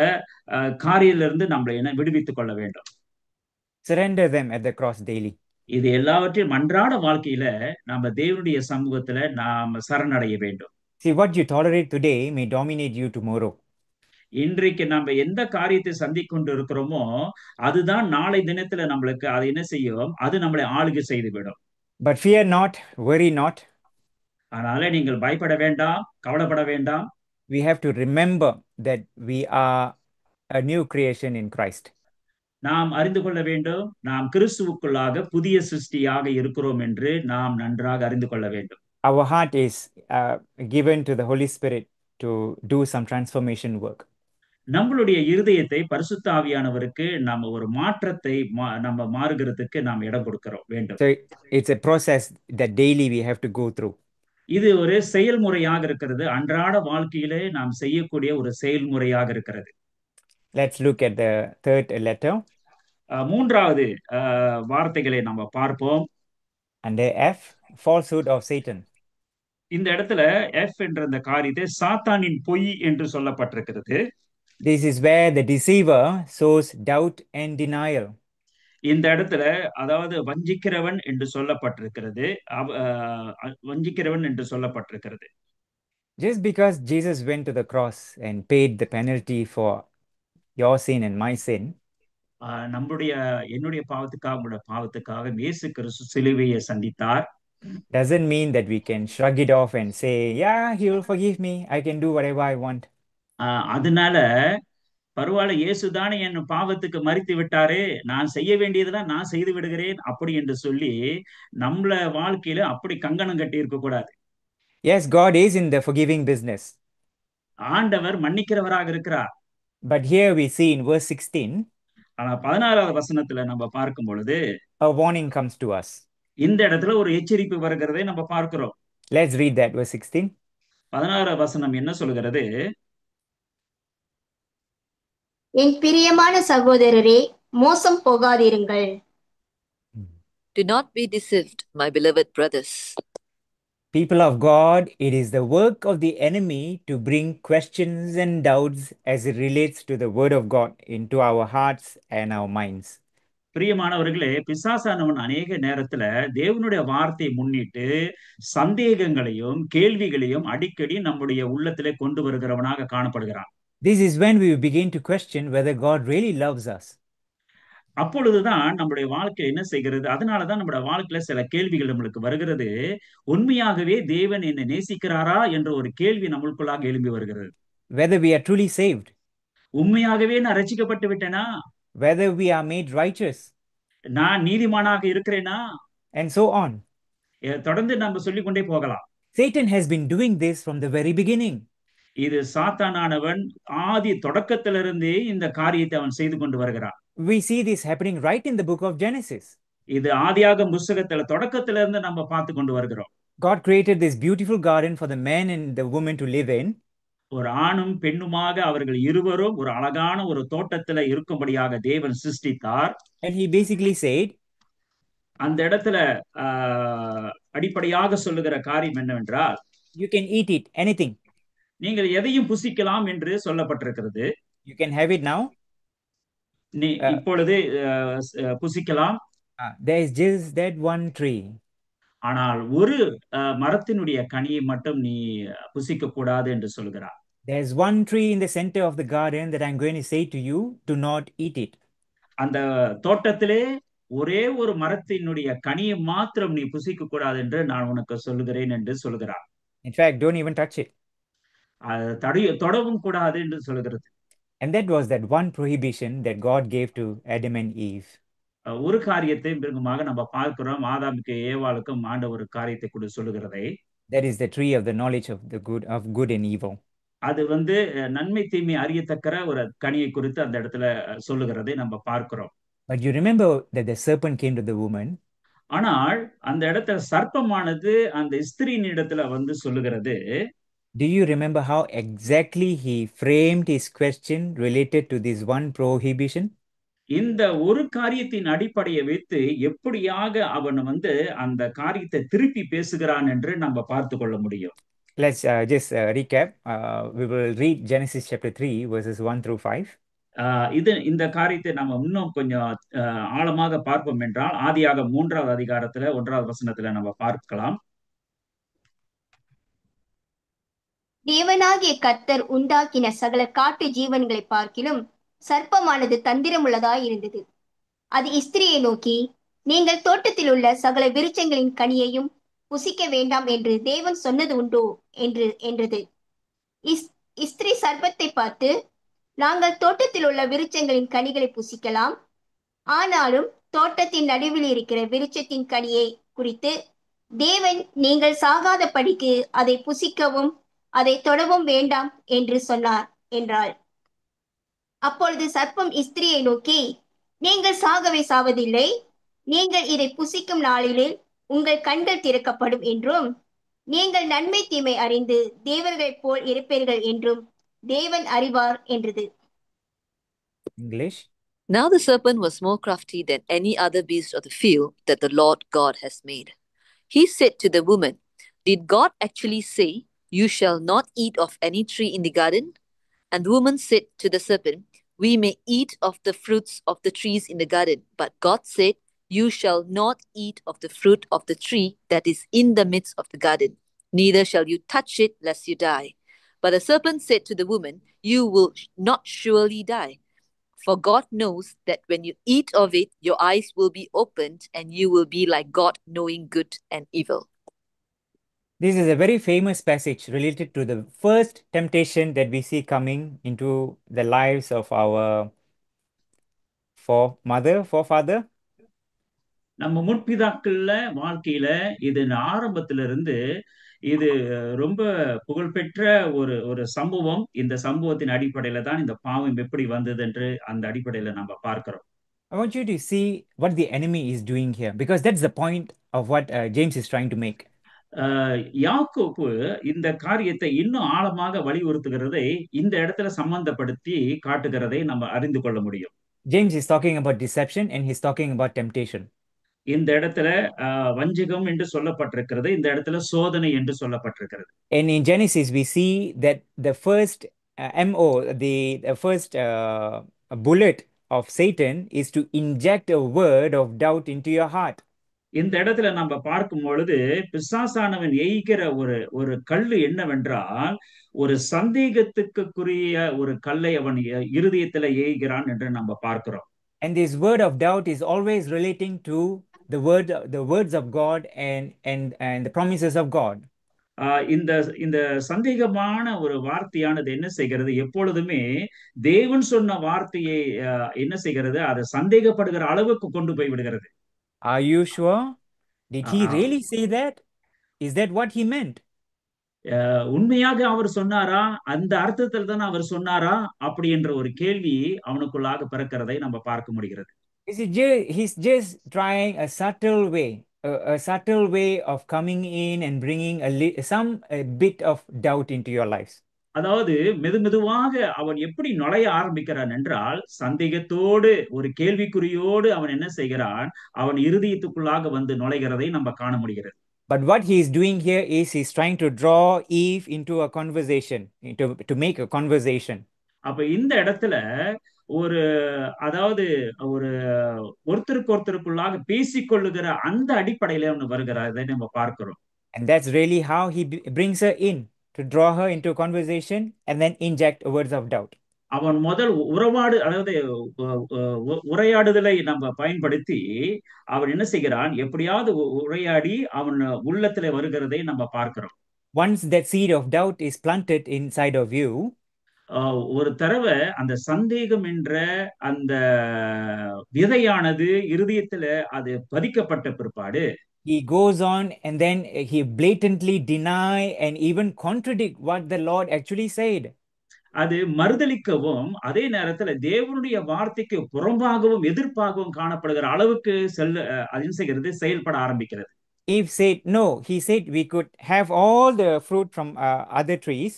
காரியத்திலிருந்து நம்மளை விடுவித்துக் கொள்ள வேண்டும். Surrender them at the cross daily. இது எல்லாவற்றையும் அன்றாட வாழ்க்கையில நாம தேவனுடைய சமூகத்துல நாம சரணடைய வேண்டும். See, what you tolerate today may dominate you tomorrow. இன்றைக்கு நம்ம எந்த காரியத்தை சந்திக்கொண்டு இருக்கிறோமோ அதுதான் நாளை தினத்துல நம்மளுக்கு அது என்ன செய்யும், அது நம்மளை ஆளுகை செய்துவிடும். But fear not, worry not. அதனால நீங்கள் பயப்பட வேண்டாம், கவலைப்பட வேண்டாம். We have to remember that we are a new creation in Christ. நாம் அறிந்து கொள்ள வேண்டும், நாம் கிறிஸ்துவுக்குள்ளாக புதிய சிருஷ்டியாக இருக்கிறோம் என்று நாம் நன்றாக அறிந்து கொள்ள வேண்டும். Our heart is given to the Holy Spirit to do some transformation work. நம்மளுடைய இருதயத்தை பரிசுத்த ஆவியானவருக்கு நம்ம ஒரு மாற்றத்தை நம்ம மாறுகிறதுக்கு நாம் இடம் கொடுக்கிறோம் வேண்டும். So it's a process that daily we have to go through. இது ஒரு செயல்முறையாக இருக்கிறது, அன்றாட வாழ்க்கையிலே நாம் செய்யக்கூடிய ஒரு செயல்முறையாக இருக்கிறது. Let's look at the third letter. மூன்றாவது வார்த்தைகளை நம்ம பார்ப்போம். Under F, falsehood of Satan. இந்த இடத்துல F என்ற இந்த காரியத்தை சாத்தானின் பொய் என்று சொல்லப்பட்டிருக்கிறது. This is where the deceiver sows doubt and denial. இந்த இடத்துல அதாவது வஞ்சிக்கிறவன் என்று சொல்லப்பட்டிருக்கிறது, வஞ்சிக்கிறவன் என்று சொல்லப்பட்டிருக்கிறது. Just because Jesus went to the cross and paid the penalty for your sin and my sin, என்னுடைய பாவத்துக்காக உங்களுடைய பாவத்துக்காக இயேசு கிறிஸ்து சிலுவையை சந்தித்தார். doesn't mean that we can shrug it off and say, yeah, he will forgive me, I can do whatever I want. அதனால பரவாயில்ல, இயேசுதானே என் பாவத்துக்கு மறித்து விட்டாரே, நான் செய்ய வேண்டியதெல்லாம் நான் செய்து விடுகிறேன் அப்படி என்று சொல்லி நம்மள வாழ்க்கையில அப்படி கங்கணம் கட்டி இருக்க கூடாது. Yes, God is in the forgiving business. ஆண்டவர் மன்னிக்கிறவராக இருக்கிறார். But here we see in verse 16, ஆனா 16வது வசனத்துல நம்ம பார்க்கும் பொழுது a warning comes to us. இந்த இடத்துல ஒரு எச்சரிப்பு வருகிறதை நம்ம பார்க்கிறோம். Let's read that, verse 16. 16வது வசனம் என்ன சொல்கிறது? என் பிரியமான சகோதரரே, மோசம் போகாதிருங்கள். Do not be deceived, my beloved brothers. People of God, it is the work of the enemy to bring questions and doubts as it relates to the word of God into our hearts and our minds. பிரியமானவர்களே, பிசாசானவன் அநேக நேரத்துல தேவனுடைய வார்த்தையை முன்னிட்டு சந்தேகங்களையும் கேள்விகளையும் அடிக்கடி நம்முடைய உள்ளத்திலே கொண்டு வருகிறவனாக காணப்படுகிறான். This is when we begin to question whether God really loves us. அப்பொழுதுதான் நம்முடைய வாழ்க்கை என்ன செய்கிறது, அதனாலதான் நம்முடைய வாழ்க்கையில சில கேள்விகள் நம்மளுக்கு வருகிறது. உண்மையாகவே தேவன் என்னை நேசிக்கிறாரா என்ற ஒரு கேள்வி நம்மளுக்குள்ளாக எழும்பி வருகிறது. Whether we are truly saved. உண்மையாகவே நான் ரட்சிக்கப்பட்டு விட்டேனா? Whether we are made righteous. நான் நீதிமானாக இருக்கிறேனா? And so on. தொடர்ந்து நம்ம சொல்லிக்கொண்டே போகலாம். Satan has been doing this from the very beginning. இது சாத்தானானவன் ஆதி தொடக்கத்திலிருந்தே இந்த காரியத்தை அவன் செய்து கொண்டு வருகிறான். We see this happening right in the book of Genesis. இது ஆதியாகமம் புத்தகத்துல தொடக்கத்திலிருந்து நம்ம பார்த்து கொண்டு வருகிறோம். God created this beautiful garden for the man and the woman to live in. ஒரு ஆணும் பெண்ணுமாக அவர்கள் இருவரும் ஒரு அழகான ஒரு தோட்டத்துல இருக்கும்படியாக தேவன் சிருஷ்டித்தார். And he basically said, அந்த இடத்துல அடிப்படையாக சொல்லுகிற காரியம் என்னவென்றால், you can eat it, anything. நீங்கள் எதையும் புசிக்கலாம் என்று சொல்லப்பட்டிருக்கிறது. You can have it now. நீ இப்பொழுது புசிக்கலாம். There is just that one tree. ஆனால் ஒரு மரத்தினுடைய கனியை மட்டும் நீ புசிக்க கூடாது என்று சொல்கிறார். There's one tree in the center of the garden that I'm going to say to you, do not eat it. அந்த தோட்டத்திலே ஒரே ஒரு மரத்தினுடைய கனியை மாத்திரம் நீ புசிக்க கூடாது என்று நான் உனக்கு சொல்லுகிறேன் என்று சொல்கிறார். In fact, don't even touch it. தொடவும் கூடாது என்று சொல்கிறது. And that was that one prohibition that God gave to Adam and Eve. ஒரு காரியத்தை மிருகமாக நம்ம பார்க்கிறோம், ஆதாமுக்கு ஏவாளுக்கும் ஆண்டவர் ஒரு காரியத்தை கூட சொல்லுகிறதை. That is the tree of the knowledge of the good and evil. அது நன்மை தீமை அறியத்தக்கிற ஒரு கனியை குறித்து அந்த இடத்துல சொல்லுகிறதை நம்ம பார்க்கிறோம். But you remember that the serpent came to the woman. ஆனால் அந்த இடத்துல சர்ப்பமானது அந்த ஸ்திரீயின் இடத்துல சொல்லுகிறது. Do you remember how exactly he framed his question related to this one prohibition? இந்த ஒரு காரியத்தின் அடிப்படையை வைத்து எப்படியாக அவன் அந்த காரியத்தை திருப்பி பேசுகிறான் என்று நம்ம பார்த்து கொள்ள முடியும். Let's just recap. We will read Genesis chapter 3 verses 1 through 5. இந்த காரியத்தை நம்ம இன்னும் கொஞ்சம் ஆழமாக பார்ப்போம் என்றால் ஆதியாக 3வது அதிகாரத்துல 1வது வசனத்துல நம்ம பார்க்கலாம். தேவனாகிய கர்த்தர் உண்டாக்கின சகல காட்டு ஜீவன்களை பார்க்கிலும் சர்ப்பமானது தந்திரமுள்ளதாய் இருந்தது. அது ஸ்திரியை நோக்கி, நீங்கள் தோட்டத்தில் உள்ள சகல விருட்சங்களின் கனியையும் புசிக்க வேண்டாம் என்று தேவன் சொன்னது உண்டோ என்றது. ஸ்திரீ சர்ப்பத்தை பார்த்து, நாங்கள் தோட்டத்தில் உள்ள விருட்சங்களின் கனிகளை புசிக்கலாம், ஆனாலும் தோட்டத்தின் நடுவில் இருக்கிற விருட்சத்தின் கனியை குறித்து தேவன் நீங்கள் சாகாதபடிக்கு அதை புசிக்கவும் அதை தொடவும் வேண்டாம் என்று சொன்னார் என்றாள். அப்பொழுது சர்ப்பம் ஸ்திரியை நோக்கி, நீங்கள் சாகவே சாவதில்லை, நீங்கள் இதை புசிக்கும் நாளில் உங்கள் கண்கள் திறக்கப்படும் என்றும் நீங்கள் நன்மை தீமை அறிந்து தேவர்களைப் போல் இருப்பீர்கள் என்றும் தேவன் அறிவார் என்றது. English. Now the serpent was more crafty than any other beast of the field that the Lord God has made. He said to the woman, Did God actually say, You shall not eat of any tree in the garden? And the woman said to the serpent, We may eat of the fruits of the trees in the garden. But God said, You shall not eat of the fruit of the tree that is in the midst of the garden, neither shall you touch it, lest you die. But the serpent said to the woman, You will not surely die. For God knows that when you eat of it, your eyes will be opened, and you will be like God, knowing good and evil. This is a very famous passage related to the first temptation that we see coming into the lives of our forefather. நம்ம முற்பிதாக்கள்ல வாழ்க்கையில இது ஆரம்பத்துல இருந்து இது ரொம்ப புகழ்பெற்ற ஒரு ஒரு சம்பவம். இந்த சம்பவத்தின் அடிப்படையில தான் இந்த பாவம் எப்படி வந்தது என்று அந்த அடிப்படையில நம்ம பார்க்கிறோம். I want you to see what the enemy is doing here, because that's the point of what James is trying to make. யாக்கோப்பு இந்த காரியத்தை இன்னும் ஆழமாக வலியுறுத்துகிறதை இந்த இடத்துல சம்பந்தப்படுத்தி காட்டுகிறதை நம்ம அறிந்து கொள்ள முடியும். James is talking about deception and he's talking about temptation. இந்த இடத்துல வஞ்சகம் என்று சொல்லப்பட்டிருக்கிறது, இந்த இடத்துல சோதனை என்று சொல்லப்பட்டிருக்கிறது. And in Genesis we see that the first MO, the first bullet of Satan is to inject a word of doubt into your heart. இந்த இடத்துல நம்ம பார்க்கும் பொழுது பிசாசானவன் எய்கிற ஒரு கல்லு என்னவென்றால் ஒரு சந்தேகத்துக்குரிய ஒரு கல்லை அவன் இருதயத்துல எய்கிறான் என்று நம்ம பார்க்கிறோம். And this word of doubt is always relating to the words of God and the promises of God. இந்த இந்த சந்தேகமான ஒரு வார்த்தையானது என்ன செய்கிறது, எப்பொழுதுமே தேவன் சொன்ன வார்த்தையை என்ன செய்கிறது, அதை சந்தேகப்படுகிற அளவுக்கு கொண்டு போய் விடுகிறது. Are you sure? Did he really say that? Is that what he meant? உண்மையாக அவர் சொன்னாரா, அந்த அர்த்தத்தில் தான் அவர் சொன்னாரா அப்படி என்ற ஒரு கேள்வி அவனுக்குள்ளாக பிறக்கிறதை நம்ம பார்க்க முடிகிறது. He's just trying a subtle way of coming in and bringing a bit of doubt into your lives. அதாவது மெதுமெதுவாக அவன் எப்படி நுழைய ஆரம்பிக்கிறான் என்றால் சந்தேகத்தோடு ஒரு கேள்விக்குறியோடு அவன் என்ன செய்கிறான், அவன் இருதயத்துக்குள்ளாக வந்து நுழைகிறதை நம்ம காண முடிகிறது. But what he is doing here is he's trying to draw Eve into a conversation, to make a conversation. அப்ப இந்த இடத்துல அதாவது ஒருத்தருக்குள்ளாக பேசிக்கொள்ளுகிற அந்த அடிப்படையில அவன் வருகிறார், இதை நம்ம பார்க்கிறோம். And that's really how he brings her in, to draw her into a conversation and then inject words of doubt. அவன் முதல் அதாவது உரையாடுதலை நம்ம பயன்படுத்தி அவன் என்ன செய்கிறான், எப்படியாவது உரையாடி அவன் உள்ளத்துல வருகிறதை நம்ம பார்க்கிறோம். Once that seed of doubt is planted inside of you, ஒரு தடவை அந்த சந்தேகம் என்ற அந்த விதையானது இருதயத்துல அது பதிக்கப்பட்ட பிற்பாடு he goes on and then he blatantly deny and even contradict what the Lord actually said. அது மறுதலிக்கவும் அதே நேரத்துல தேவனுடைய வார்த்தைக்கு புறம்பாகவும் எதிர்ப்பாகவும் காணப்படுகிற அளவுக்கு செயல்பட ஆரம்பிக்கிறது. Eve said no. He said we could have all the fruit from other trees.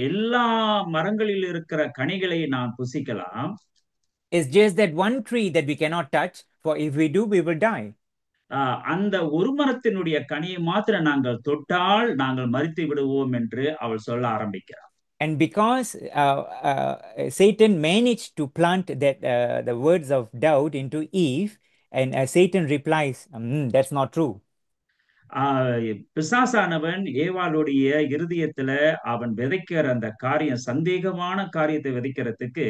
எல்லா மரங்களில் இருக்கிற கனிகளை நாம் புசிக்கலாம். It's just that one tree that we cannot touch, for if we do, we will die. அந்த ஒரு மரத்தினுடைய கனியை மாத்திரம் நாங்கள் தொட்டால் நாங்கள் மரித்து விடுவோம் என்று அவள் சொல்ல ஆரம்பிக்கிறார். And because Satan managed to plant the words of doubt into Eve, and Satan replies, that's not true. பிசாசானவன் ஏவாளுடைய இருதயத்துல அவன் விதைக்கிற அந்த காரியம், சந்தேகமான காரியத்தை விதைக்கிறதுக்கு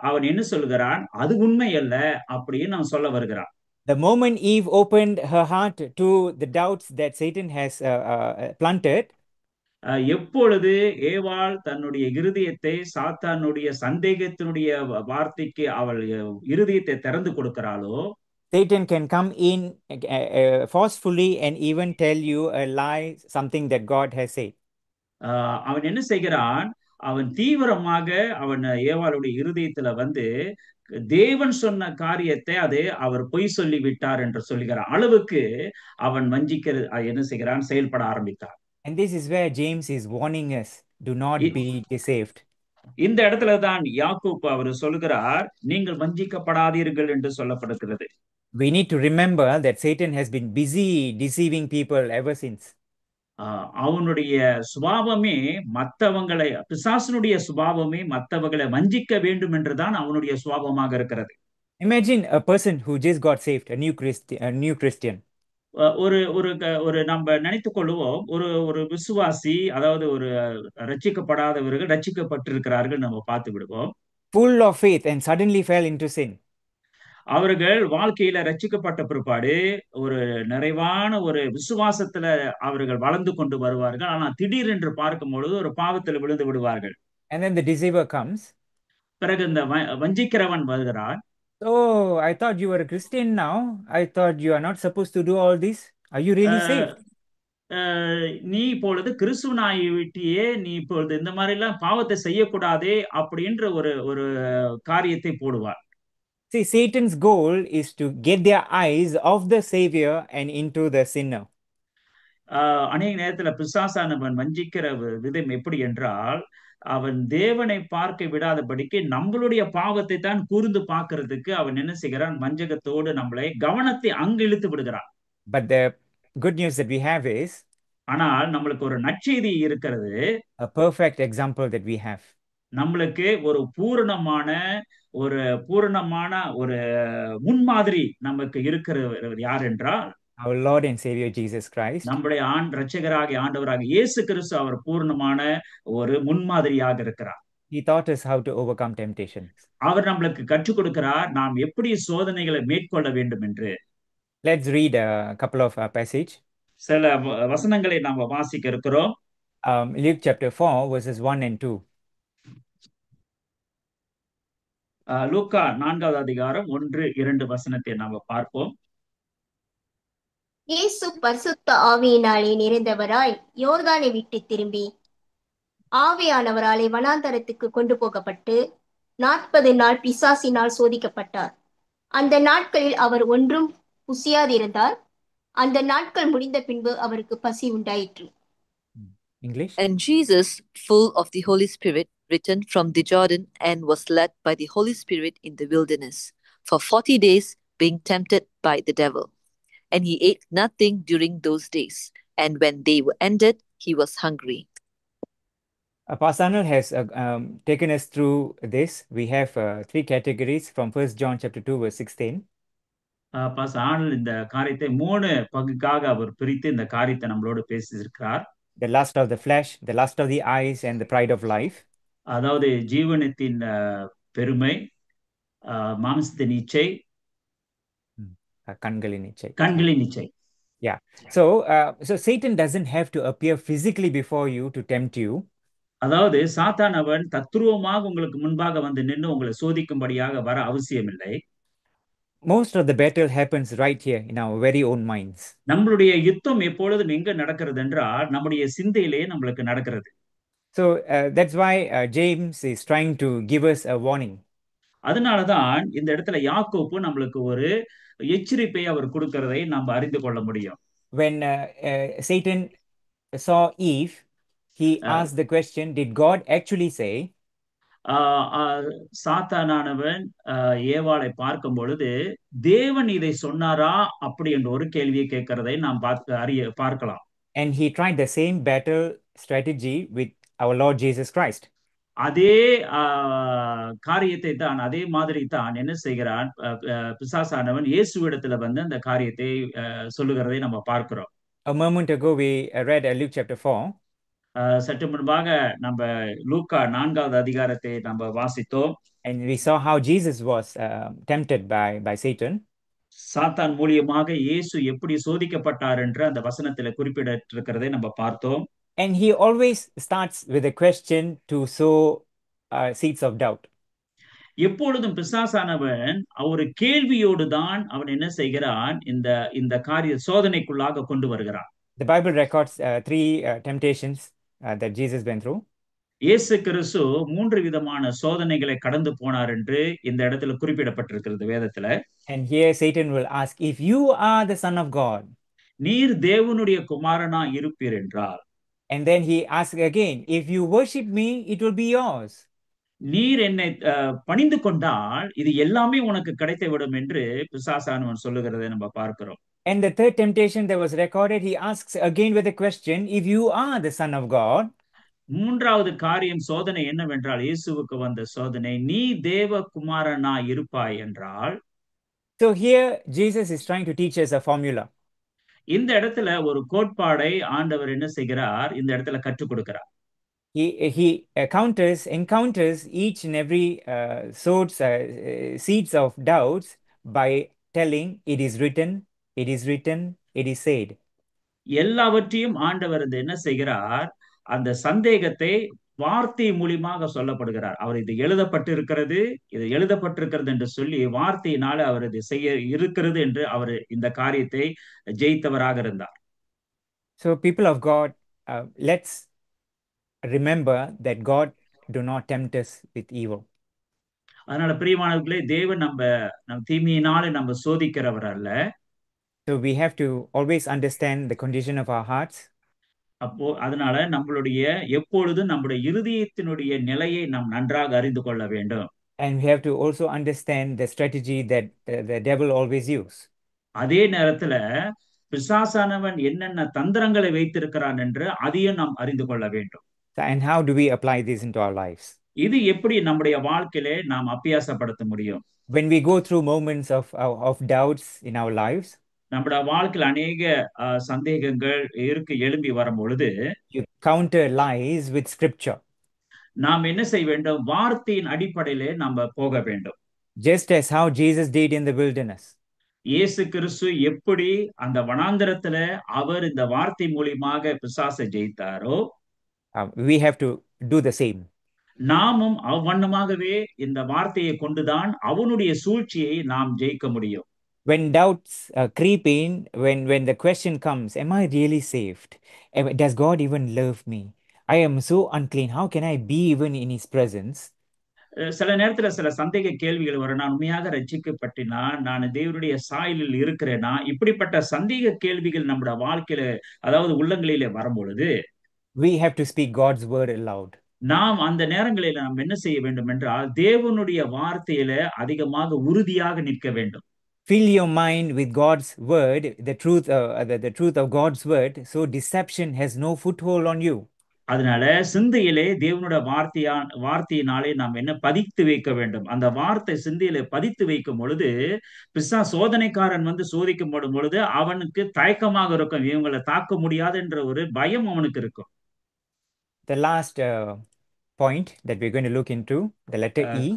அவன் என்ன சொல்கிறான், அது உண்மை அல்ல அப்படின்னு அவன் சொல்ல வருகிறான். The moment Eve opened her heart to the doubts that Satan has planted, எப்பொழுது ஏவாள் தன்னுடைய இருதயத்தை சாத்தானுடைய சந்தேகத்தினுடைய வார்த்தைக்கு அவள் இருதயத்தை திறந்து கொடுக்கிறாளோ, Satan can come in forcefully and even tell you a lie, something that God has said. அவன் என்ன செய்கிறான், அவன் தீவிரமாக அவன் ஏவாளுடைய இருதயத்துல வந்து தேவன் சொன்ன காரியத்தை அது அவர் பொய் சொல்லி விட்டார் என்று சொல்லுகிற அளவுக்கு அவன் வஞ்சிக்கிறது என்ன செய்கிறான், செயல்பட ஆரம்பித்தான். And this is where James is warning us, do not be deceived. இந்த இடத்துல தான் யாக்கோப் அவர் சொல்லுகிறார், நீங்கள் வஞ்சிக்கப்படாதீர்கள் என்று சொல்லப்படுகிறது. We need to remember that Satan has been busy deceiving people ever since. அவனுடைய சுபாவமே மற்றவங்களை, பிசாசனுடைய சுபாவமே மற்றவங்களை வஞ்சிக்க வேண்டும் என்றுதான் அவனுடைய சுபாவமாக இருக்கிறது. Imagine a person who just got saved, a new Christian. ஒரு ஒரு ஒரு நம்ம நினைத்துக் கொள்வோம், ஒரு ஒரு விசுவாசி, அதாவது ஒரு ரட்சிக்கப்படாதவர்கள் ரட்சிக்கப்பட்டிருக்கிறார்கள் நம்ம பார்த்து விடுவோம். Full of faith and suddenly fell into sin. அவர்கள் வாழ்க்கையில ரட்சிக்கப்பட்ட பிற்பாடு ஒரு நிறைவான ஒரு விசுவாசத்துல அவர்கள் வளர்ந்து கொண்டு வருவார்கள். ஆனா திடீரென்று பார்க்கும் பொழுது ஒரு பாவத்தில் விழுந்து விடுவார்கள். And then the deceiver comes. பிறகு இந்த வஞ்சிக்கிறவன் வருகிறான். Oh, I thought you were a Christian now. I thought you are not supposed to do all this. Are you really saved? நீ இப்பொழுது கிறிஸ்துவனாகி விட்டியே, நீ இப்பொழுது இந்த மாதிரி எல்லாம் பாவத்தை செய்யக்கூடாதே அப்படின்ற ஒரு ஒரு காரியத்தை போடுவார். See, Satan's goal is to get their eyes off the Savior and into the sinner. அநேக நேரத்துல பிசாசானவன் வஞ்சிக்கிற விதம் எப்படி என்றால், அவன் தேவனை பார்க்க விடாதபடிக்கு நம்மளுடைய பாவத்தை தான் கூர்ந்து பார்க்கிறதுக்கு அவன் என்ன செய்கிறான், வஞ்சகத்தோடு நம்மளை கவனத்தை அங்கு இழுத்து விடுகிறான். But the good news that we have is, ஆனால் நம்மளுக்கு ஒரு நற்செய்தி இருக்கிறது. a perfect example that we have. நம்மளுக்கு ஒரு பூரணமான ஒரு முன்மாதிரி நமக்கு இருக்கிறவர் யார் என்றால், our Lord and Savior Jesus Christ. நம்முடைய இரட்சகராகிய ஆண்டவராகிய இயேசு கிறிஸ்து அவர் பூரணமான ஒரு முன்மாதிரியாக இருக்கிறார். He taught us how to overcome temptations. அவர் நம்மளுக்கு கற்றுக் கொடுக்கிறார் நாம் எப்படி சோதனைகளை மேற்கொள்ள வேண்டும் என்று. Let's read a couple of passage. சில வசனங்களை நாம் வாசிக்க இருக்கிறோம். Luke chapter 4 verses 1 and 2. லூக்கா 4வது அதிகாரம் 1-2 வசனத்தை நாம் பார்ப்போம். இயேசு பரிசுத்த ஆவியினாலே நிறைந்தவராய் யோர்தானை விட்டு திரும்பி ஆவியானவராலே வனாந்தரத்துக்கு கொண்டு போகப்பட்டு 40 நாள் பிசாசினால் சோதிக்கப்பட்டார். அந்த நாட்களில் அவர் ஒன்றும் புசியாதிருந்தார். அந்த நாட்கள் முடிந்த பின்பு அவருக்கு பசி உண்டாயிற்று. English. And Jesus, full of the Holy Spirit, returned from the Jordan and was led by the Holy Spirit in the wilderness for 40 days, being tempted by the devil. And he ate nothing during those days. And when they were ended, he was hungry. Pastor Arnold has taken us through this. We have 3 categories from 1 John chapter 2 verse 16. Pastor Arnold இந்த காரியத்தை 3 பகுதிக்காக அவர் பிரித்து இந்த காரியத்தை நம்மளோடு பேசியிருக்கிறார். The lust of the flesh, the lust of the eyes, and the pride of life. அதாவது ஜீவனத்தின் பெருமை, மாம்சத்தின் இச்சை, கண்களின் இச்சை. Yeah. So Satan doesn't have to appear physically before you to tempt you. அதாவது சாத்தான் அவன் தத்ரூபமாக உங்களுக்கு முன்பாக வந்து நின்று உங்களை சோதிக்கும்படியாக வர அவசியமில்லை. Most of the battle happens right here in our very own minds. நம்மளுடைய யுத்தம் எப்பொழுதும் எங்க நடக்கிறது என்றால் நம்முடைய சிந்தையிலே நம்மளுக்கு நடக்கிறது. So that's why James is trying to give us a warning. அதனாலதான் இந்த இடத்துல யாக்கோப்பு நம்மளுக்கு ஒரு எச்சரிப்பை அவர் கொடுக்கிறதை நாம் அறிந்து கொள்ள முடியும். When Satan saw Eve, he asked the question, did God actually say? சாத்தானானவன் ஏவாளை பார்க்கும் பொழுது தேவன் இதை சொன்னாரா அப்படி என்ற ஒரு கேள்வியை கேட்கிறதை நாம் பார்க்கலாம். And he tried the same battle strategy with our Lord Jesus Christ. அதே காரியத்தை தான், அதே மாதிரி தான் என்ன செய்கிறான் பிசாசானவன் இயேசுவிடத்துல வந்து அந்த காரியத்தை சொல்லுகிறதை நம்ம பார்க்கிறோம். A moment ago, we read Luke chapter 4, சற்று முன்பாக நம்ம லூக்கா 4வது அதிகாரத்தை நம்ம வாசித்தோம். and we saw how Jesus was tempted by Satan. சாத்தான் மூலியமாக இயேசு எப்படி சோதிக்கப்பட்டார் என்று அந்த வசனத்துல குறிப்பிட்டிருக்கிறதை நம்ம பார்த்தோம். And he always starts with a question to sow seeds of doubt. எப்பொழுதும் பிசாசானவன் ஒரு கேள்வியோடு தான் அவன் என்ன செய்கிறான், இந்த இந்த காரிய சோதனைக்குள்ளாக கொண்டு வருகிறான். The Bible records three temptations that Jesus went through. இயேசு கிறிஸ்து 3 விதமான சோதனைகளை கடந்து போனார் என்று இந்த இடத்துல குறிப்பிடப்பட்டிருக்கிறது வேதத்துல. And here Satan will ask, if you are the Son of God. நீர் தேவனுடைய குமாரனா இருப்பீர் என்றால். And then he asks again, if you worship me, it will be yours. நீர் என்னை பணிந்து கொண்டால் இது எல்லாமே உனக்கு கிடைத்து விடும் என்று பிசாசானவன் சொல்லுகிறதை நம்ம பார்க்கிறோம். And the third temptation that was recorded, he asks again with a question, if you are the Son of God. மூன்றாவது காரியம் சோதனை என்னவென்றால், இயேசுவுக்கு வந்த சோதனை, நீ தேவ குமாரனா இருப்பாய் என்றால். So here Jesus is trying to teach us a formula. இந்த இடத்துல ஒரு கோட்பாடை ஆண்டவர் என்ன செய்கிறார், இந்த இடத்துல கற்றுக் கொடுக்கிறார். He encounters each and every seeds of doubts by telling, it is written, it is written, it is said. எல்லாவற்றையும் ஆண்டவர் என்ன செய்கிறார், அந்த சந்தேகத்தை வார்த்தை மூலியமாக சொல்லப்படுகிறார். அவர் இது எழுதப்பட்டிருக்கிறது, இது எழுதப்பட்டிருக்கிறது என்று சொல்லி வார்த்தையினால அவர் இது செய்ய இருக்கிறது என்று அவர் இந்த காரியத்தை ஜெயித்தவராக இருந்தார். So people of God, let's remember that God do not tempt us with evil. அதனால பிரியமானவர்களே, தேவன் நம்ம தீமையினால நம்ம சோதிக்கிறவர் அல்ல. So we have to always understand the condition of our hearts. அப்போ அதனால எப்பொழுதும் நம்முடைய இருதயத்தினுடைய நிலையை நாம் நன்றாக அறிந்து கொள்ள வேண்டும். And we have to also understand the strategy that the devil always use. அதே நேரத்துல பிசாசானவன் என்னென்ன தந்திரங்களை வைத்திருக்கிறான் என்று அதையும் நாம் அறிந்து கொள்ள வேண்டும். And how do we apply this into our lives? இது எப்படி நம்முடைய வாழ்க்கையிலே நாம் அபியாசப்படுத்த முடியும்? When we go through moments of doubts in our lives, நம்முடைய வாழ்க்கையில் அநேக சந்தேகங்கள் எழும்பி வரும் பொழுது, you counter lies with scripture. நாம் என்ன செய்ய வேண்டும், வார்த்தையின் அடிப்படையிலே நம்ம போக வேண்டும். Just as how Jesus did in the wilderness. இயேசு கிறிஸ்து எப்படி அந்த வனாந்தரத்துல அவர் இந்த வார்த்தை மூலமாக பிசாசை ஜெயித்தாரோ, we have to do the same. நாமும் அவ்வண்ணமாகவே இந்த வார்த்தையை கொண்டுதான் அவனுடைய சூழ்ச்சியை நாம் ஜெயிக்க முடியும். When doubts creep in, when the question comes, am I really saved? Does God even love me? I am so unclean. How can I be even in his presence? சில நேரத்துல சில சந்தேக கேள்விகள் வரும். நான் உண்மையாக ரட்சிக்கப்பட்டினா, நான் தேவனுடைய சாயலில் இருக்கிறேனா? இப்படிப்பட்ட சந்தேக கேள்விகள் நம்முடைய வாழ்க்கையில, அதாவது உள்ளங்களிலே வரும்பொழுது, we have to speak God's word aloud. நாம் அந்த நேரங்களில் நாம் என்ன செய்ய வேண்டும் என்றால், தேவனுடைய வார்த்தையில அதிகமாக உறுதியாக நிற்க வேண்டும். Fill your mind with God's word, the truth of God's word, so deception has no foothold on you. அதனால சிந்தையிலே தேவனுடைய வார்த்தையினாலே நாம் என்ன பதித்து வைக்க வேண்டும். அந்த வார்த்தை சிந்தையிலே பதித்து வைக்கும் பொழுது, சோதனைக்காரன் வந்து சோதிக்கப்படும் பொழுது அவனுக்கு தயக்கமாக இருக்கும், இவங்களை தாக்க முடியாது என்ற ஒரு பயம் அவனுக்கு இருக்கும். The last point that we're going to look into, the letter E.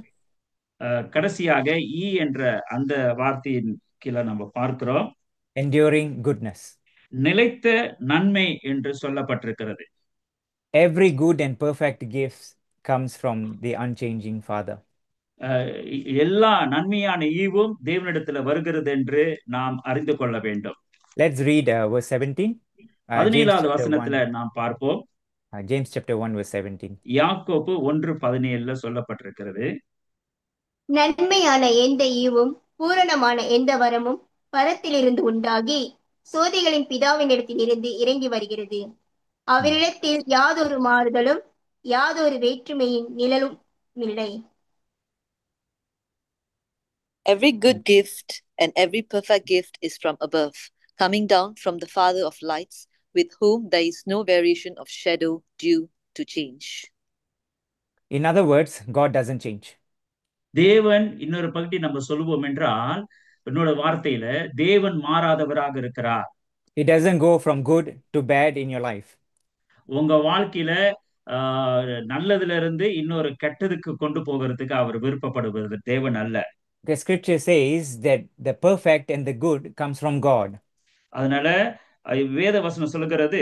கடைசியாக ஈ என்ற அந்த வார்த்தையின் கீழே நம்ம பார்க்கிறோம், enduring goodness. நிலைத்த நன்மை என்று சொல்லப்பட்டிருக்கிறது. Every good and perfect gift comes from the unchanging Father. எல்லா நன்மையான ஈவும் தேவனிடத்தில் வருகிறது என்று நாம் அறிந்து கொள்ள வேண்டும். Let's read verse 17. 17வது வசனத்துல நாம் பார்ப்போம். James chapter 1 verse 17. யாக்கோபு 1:17 சொல்லப்பட்டிருக்கிறது. நன்மையான எந்த ஈவும் பூரணமான எந்த வரமும் பரத்திலிருந்து உண்டாகி சோதிகளின் பிதாவினிடத்தில் இருந்து இறங்கி வருகிறது. அவரிடத்தில் யாதொரு மாறுதலும் யாதொரு வேற்றுமையின் நிழலும் இல்லை. Every good gift and every perfect gift is from above, coming down from the Father of lights, with whom there is no variation of shadow due to change. In other words, God doesn't change. தேவன் இன்னொரு பகுதி நம்ம சொல்லுவோம் என்றால், என்னோட வார்த்தையில தேவன் மாறாதவராக இருக்கிறார். He doesn't go from good to bad in your life. உங்க வாழ்க்கையில நல்லதுல இருந்து இன்னொரு கெட்டதுக்கு கொண்டு போகிறதுக்கு அவர் விருப்பப்படுவது தேவன் அல்ல. The scripture says that the perfect and the good comes from God. அதனால வேத வசனம் சொல்லுகிறது,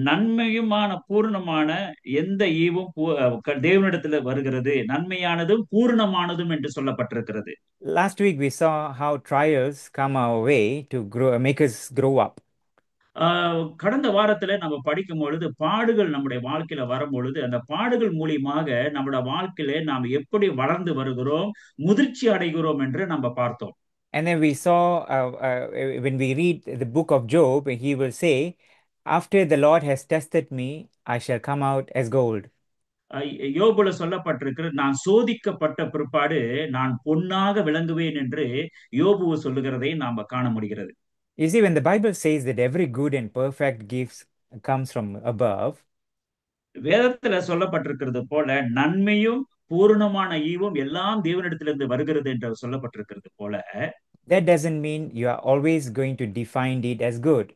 நன்மையுமான பூர்ணமான எந்த ஈவும் தேவனிடத்துல வருகிறது, நன்மையானதும் பூர்ணமானதும் என்று சொல்லப்பட்டிருக்கிறது. Last week we saw how trials come our way to make us grow up. கடந்த வாரத்துல நம்ம படிக்கும் பொழுது பாடுகள் நம்முடைய வாழ்க்கையில வரும் பொழுது அந்த பாடுகள் மூலியமாக நம்முடைய வாழ்க்கையில நாம் எப்படி வளர்ந்து வருகிறோம், முதிர்ச்சி அடைகிறோம் என்று நம்ம பார்த்தோம். And then we saw when we read the book of Job, he will say, after the Lord has tested me, I shall come out as gold. யோபுல சொல்லப்பட்டிருக்கிற, நான் சோதிக்கப்பட்ட பிற்பாடு நான் பொன்னாக விளங்குவேன் என்று யோபு சொல்லுகிறதை நாம காண முடிகிறது. You see, when the Bible says that every good and perfect gift comes from above, வேதத்துல சொல்லப்பட்டிருக்கிறது போல நன்மையும் பூரணமான ஈவும் எல்லாம் தேவனிடத்திலிருந்து வருகிறது என்று சொல்லப்பட்டிருக்கிறது போல, that doesn't mean you are always going to define it as good.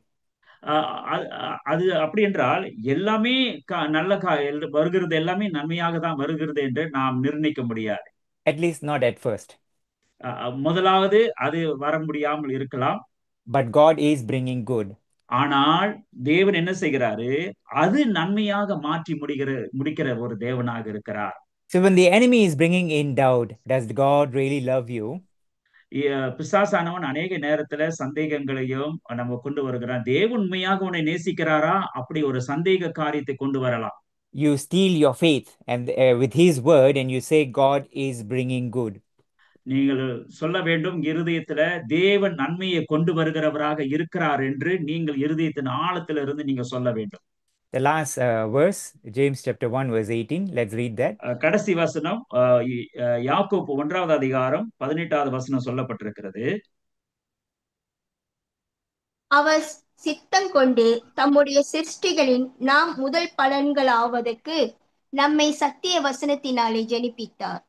அது அப்படி என்றால் எல்லாமே நல்ல வருகிறது, எல்லாமே நன்மையாக தான் வருகிறது என்று நாம் நிர்ணயிக்க முடியாது. At least not at first. முதலாவது அது வர முடியாமல் இருக்கலாம். But God is bringing good. ஆனால் தேவன் என்ன செய்கிறாரு, அது நன்மையாக மாற்றி முடிக்கிற ஒரு தேவனாக இருக்கிறார். So when the enemy is bringing in doubt, does God really love you? பிசாசானவன் அநேக நேரத்துல சந்தேகங்களையும் நம்ம கொண்டு வருகிறான். தேவன் உண்மையாக உன்னை நேசிக்கிறாரா, அப்படி ஒரு சந்தேக காரியத்தை கொண்டு வரலாம். You steal your faith and with his word and you say God is bringing good. நீங்கள் சொல்ல வேண்டும், இருதயத்துல தேவன் நன்மையை கொண்டு வருகிறவராக இருக்கிறார் என்று நீங்கள் இருதயத்தின் ஆழத்திலிருந்து நீங்க சொல்ல வேண்டும். The last verse, James chapter 1 verse 18, let's read that. கடைசி வசனம் யாக்கோப்பு 1வது அதிகாரம் 18வது வசனம் சொல்லப்பட்டிருக்கிறது. அவர் சித்தம் கொண்டு தம்முடைய சிருஷ்டிகளின் நாம் முதல் பலன்களாவதற்கு நம்மை சத்திய வசனத்தினாலே ஜெனிப்பித்தார்.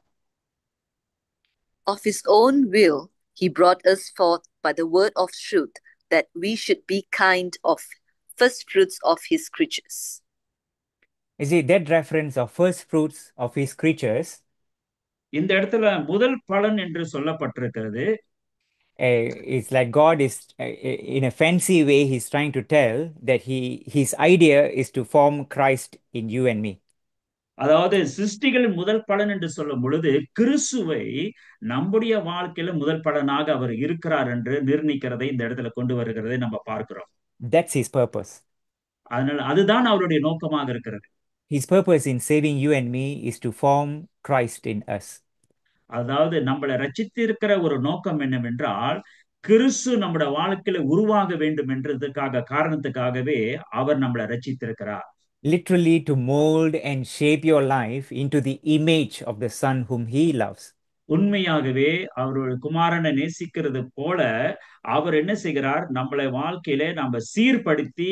Of his own will he brought us forth by the word of truth, that we should be kind of first fruits of his creatures. You see, that reference of first fruits of his creatures, இந்த இடத்துல முதல் பலன் என்று சொல்லப்பட்டிருக்கிறது. it's like God is in a fancy way he's trying to tell that his idea is to form Christ in you and me. அதாவது சிருஷ்டிகளின் முதல் பலன் என்று சொல்லும் பொழுது கிறிஸ்துவை நம்முடைய வாழ்க்கையில முதல் பலனாக அவர் இருக்கிறார் என்று நிர்ணயிக்கிறதை இந்த இடத்துல கொண்டு வருகிறதை நம்ம பார்க்கிறோம். That's his purpose. அதனால அதுதான் அவருடைய நோக்கமாக இருக்கிறது. His purpose in saving you and me is to form Christ in us. அதாவது நம்மளை ரட்சித்திருக்கிற ஒரு நோக்கம் என்னவென்றால், கிறிஸ்து நம்முடைய வாழ்க்கையில உருவாக வேண்டும் என்றதுக்காக காரணத்துக்காகவே அவர் நம்மளை ரட்சித்திருக்கிறார். Literally to mold and shape your life into the image of the Son whom he loves. உண்மையாகவே அவருடைய குமாரனை நேசிக்கிறது போல அவர் என்ன செய்கிறார், நம்மளை வாழ்க்கையில நம்ம சீர்படுத்தி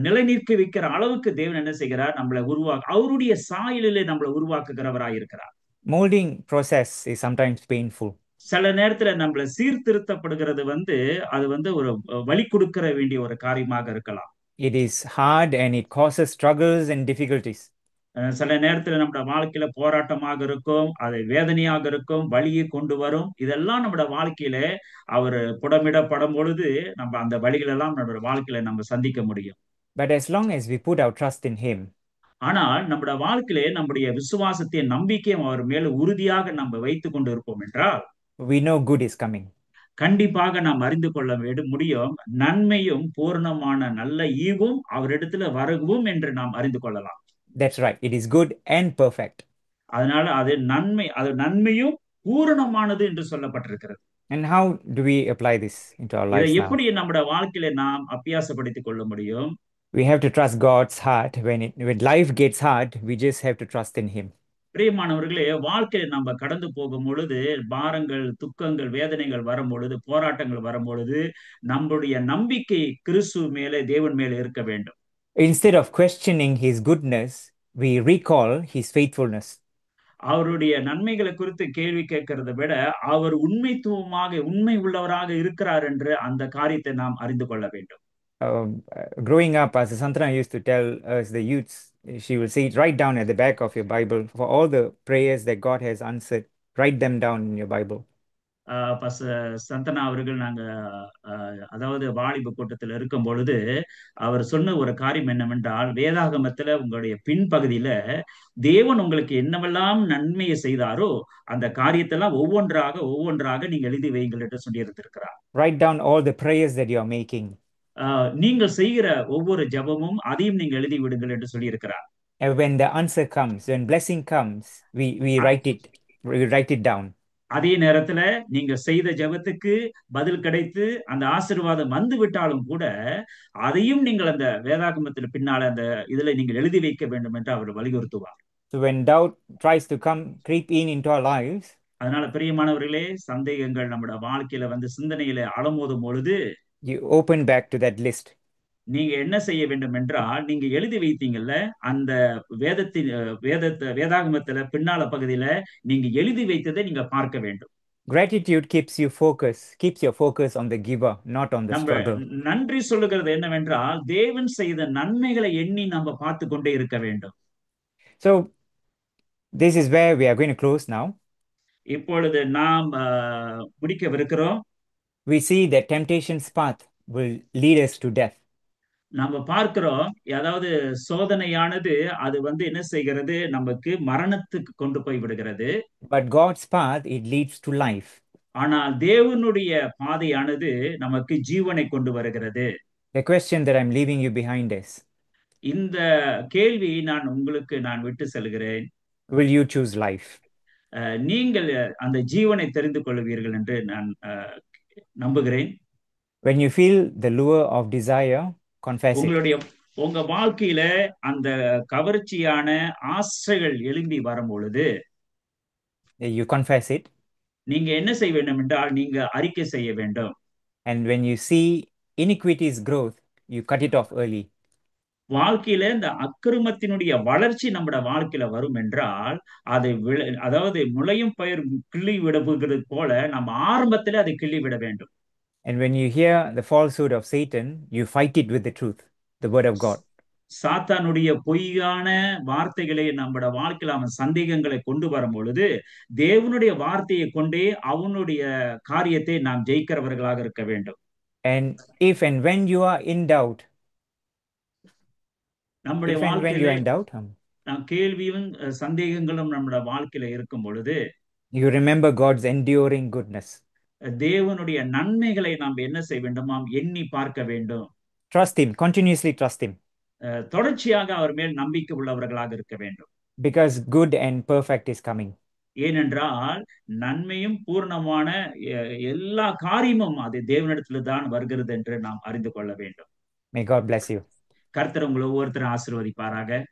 நிலைநிற்க வைக்கிற அளவுக்கு தேவன் என்ன செய்கிறார், நம்மளை அவருடைய சாயலிலே நம்மளை உருவாக்குகிறவராய் இருக்கிறார். Molding process is sometimes painful. சில நேரத்துல நம்மள சீர்திருத்தப்படுகிறது அது ஒரு வழி கொடுக்கிற வேண்டிய ஒரு காரியமாக இருக்கலாம். It is hard and it causes struggles and difficulties. சில நேரத்துல நம்ம வாழ்க்கையில போராட்டமாக இருக்கும், அது வேதனையாக இருக்கும், வழியை கொண்டு வரும். இதெல்லாம் நம்ம வாழ்க்கையில அவர் புடமிடப்படும் பொழுது நம்ம அந்த வழிகள் எல்லாம் நம்ம வாழ்க்கையில நம்ம சந்திக்க முடியும். But as long as we put our trust in him, ஆனால் நம்முடைய வாழ்க்கையிலே நம்முடைய விசுவாசத்தை நம்பிக்கையும் அவர் மேல உறுதியாக நம்ம வைத்துக் கொண்டு இருப்போம் என்றால், we know good is coming. கண்டிப்பாக நாம் அறிந்து கொள்ள முடியும், நன்மையும் பூர்ணமான நல்ல ஈவும் அவரிடத்துல வரவும் என்று நாம் அறிந்து கொள்ளலாம். That's right. It is good and perfect. அதனால அது நன்மையும் பூரணமானது என்று சொல்லப்பட்டிருக்கிறது. And how do we apply this into our lives now? எப்படி நம்முடைய வாழ்க்கையில நாம் அபியாசப்படுத்திக் கொள்ள முடியும்? We have to trust God's heart. When life gets hard, we just have to trust in him. பிரியமானவர்களே, வாழ்க்கையில நம்ம கடந்து போகும் பொழுது பாரங்கள், துக்கங்கள், வேதனைகள் வரும் பொழுது, போராட்டங்கள் வரும் பொழுது நம்முடைய நம்பிக்கை கிறிஸ்து மேலே, தேவன் மேலே இருக்க வேண்டும். Instead of questioning his goodness, we recall his faithfulness. அவருடைய நன்மைகளை குறித்து கேள்வி கேட்கிறதை விட அவர் உண்மை உள்ளவராக இருக்கிறார் என்று அந்த காரியத்தை நாம் அறிந்து கொள்ள வேண்டும். Growing up, as Santana used to tell us, the youths, she will say, write down at the back of your Bible for all the prayers that God has answered. Write them down in your Bible. Santhana அவர்கள் நாங்க அதாவது வாலிப கூட்டத்தில் இருக்கும் பொழுது அவர் சொன்ன ஒரு காரியம் என்னவென்றால், வேதாகமத்துல உங்களுடைய பின்பகுதியில தேவன் உங்களுக்கு என்னவெல்லாம் நன்மையை செய்தாரோ அந்த காரியத்தெல்லாம் ஒவ்வொன்றாக நீங்க எழுதி வைங்கள் என்று சொல்லி இருந்திருக்கிறார். Write down all the prayers that you are making. நீங்கள் செய்கிற ஒவ்வொரு ஜபமும் அதையும் நீங்க எழுதி விடுங்கள் என்று சொல்லி இருக்கிறார். And when the answer comes, when blessing comes, we write it down. அதே நேரத்துல நீங்க செய்த ஜபத்துக்கு பதில் கிடைத்து அந்த ஆசீர்வாதம் வந்து விட்டாலும் கூட அதையும் நீங்கள் அந்த வேதாகமத்துல பின்னால அந்த இதுல நீங்கள் எழுதி வைக்க வேண்டும் என்று அவர் வலியுறுத்துவார். So when doubt tries to creep into our lives, அதனால பிரியமானவர்களே, சந்தேகங்கள் நம்முடைய வாழ்க்கையில வந்து சிந்தனையில அலமோதும் பொழுது you open back to that list. நீங்க என்ன செய்ய வேண்டும் என்றால், நீங்க எழுதி வைத்தீங்கல்ல அந்த வேதாகமத்துல பின்னால பகுதியில நீங்க எழுதி வைத்ததை நீங்க பார்க்க வேண்டும். Gratitude keeps your focus on the giver, not on the struggle. நன்றி சொல்லுகிறது என்னவென்றால், தேவன் செய்த நன்மைகளை எண்ணி நம்ம பார்த்து கொண்டே இருக்க வேண்டும். So this is where we are going to close now. இப்பொழுது நாம் முடிக்கவிருக்கிறோம். We see that temptation's path will lead us to death. நம்ம பார்க்கிறோம், அதாவது சோதனையானது அது வந்து என்ன செய்கிறது, நமக்கு மரணத்துக்கு கொண்டு போய் விடுகிறது. But God's path, it leads to life. ஆனால் தேவனுடைய பாதையானது நமக்கு ஜீவனை கொண்டு வருகிறது. The question that I'm leaving you behind is, இந்த கேள்வி நான் விட்டு செல்கிறேன். will you choose life? நீங்கள் அந்த ஜீவனை தெரிந்து கொள்வீர்கள் என்று நான் நம்புகிறேன். When you feel the lure of desire, confess it. உங்க வாழ்க்கையில அந்த கவர்ச்சியான ஆசைகள் எழும்பி வரும் பொழுது you confess it. நீங்க என்ன செய்ய வேண்டும் என்றால், நீங்க அறிக்கை செய்ய வேண்டும். And when you see iniquity's growth, you cut it off early. வாழ்க்கையில இந்த அக்கிரமத்தினுடைய வளர்ச்சி நம்முடைய வாழ்க்கையில வரும் என்றால், அதாவது முளையும் பயிர் கிள்ளி விடுகிறது போல நம்ம ஆரம்பத்துல அதை கிள்ளி விட வேண்டும். And when you hear the falsehood of Satan, you fight it with the truth, the word of God. சாத்தானுடைய பொய்யான வார்த்தைகளை நம்முடைய வாழ்க்கையில அவன் சந்தேகங்களை கொண்டு வரும் பொழுது தேவனுடைய வார்த்தையை கொண்டே அவனுடைய காரியத்தை நாம் ஜெயிக்கிறவர்களாக இருக்க வேண்டும். And if and when you are in doubt, நம்முடைய வாழ்க்கையில கேள்வியும் சந்தேகங்களும் நம்முடைய வாழ்க்கையில இருக்கும் பொழுது you remember God's enduring goodness. தேவனுடைய நன்மைகளை நாம் என்ன செய்ய வேண்டுமாம், எண்ணி பார்க்க வேண்டும். Trust him, continuously trust him. தொடர்ச்சியாக அவர் மேல் நம்பிக்கை உள்ளவர்களாக இருக்க வேண்டும். Because good and perfect is coming. ஏனென்றால் நன்மையும் பூர்ணமான எல்லா காரியமும் அது தேவனிடத்துல தான் வருகிறது என்று நாம் அறிந்து கொள்ள வேண்டும். May God bless you. கர்த்தர் உங்களை ஒவ்வொருத்தரும் ஆசீர்வதிப்பாராக.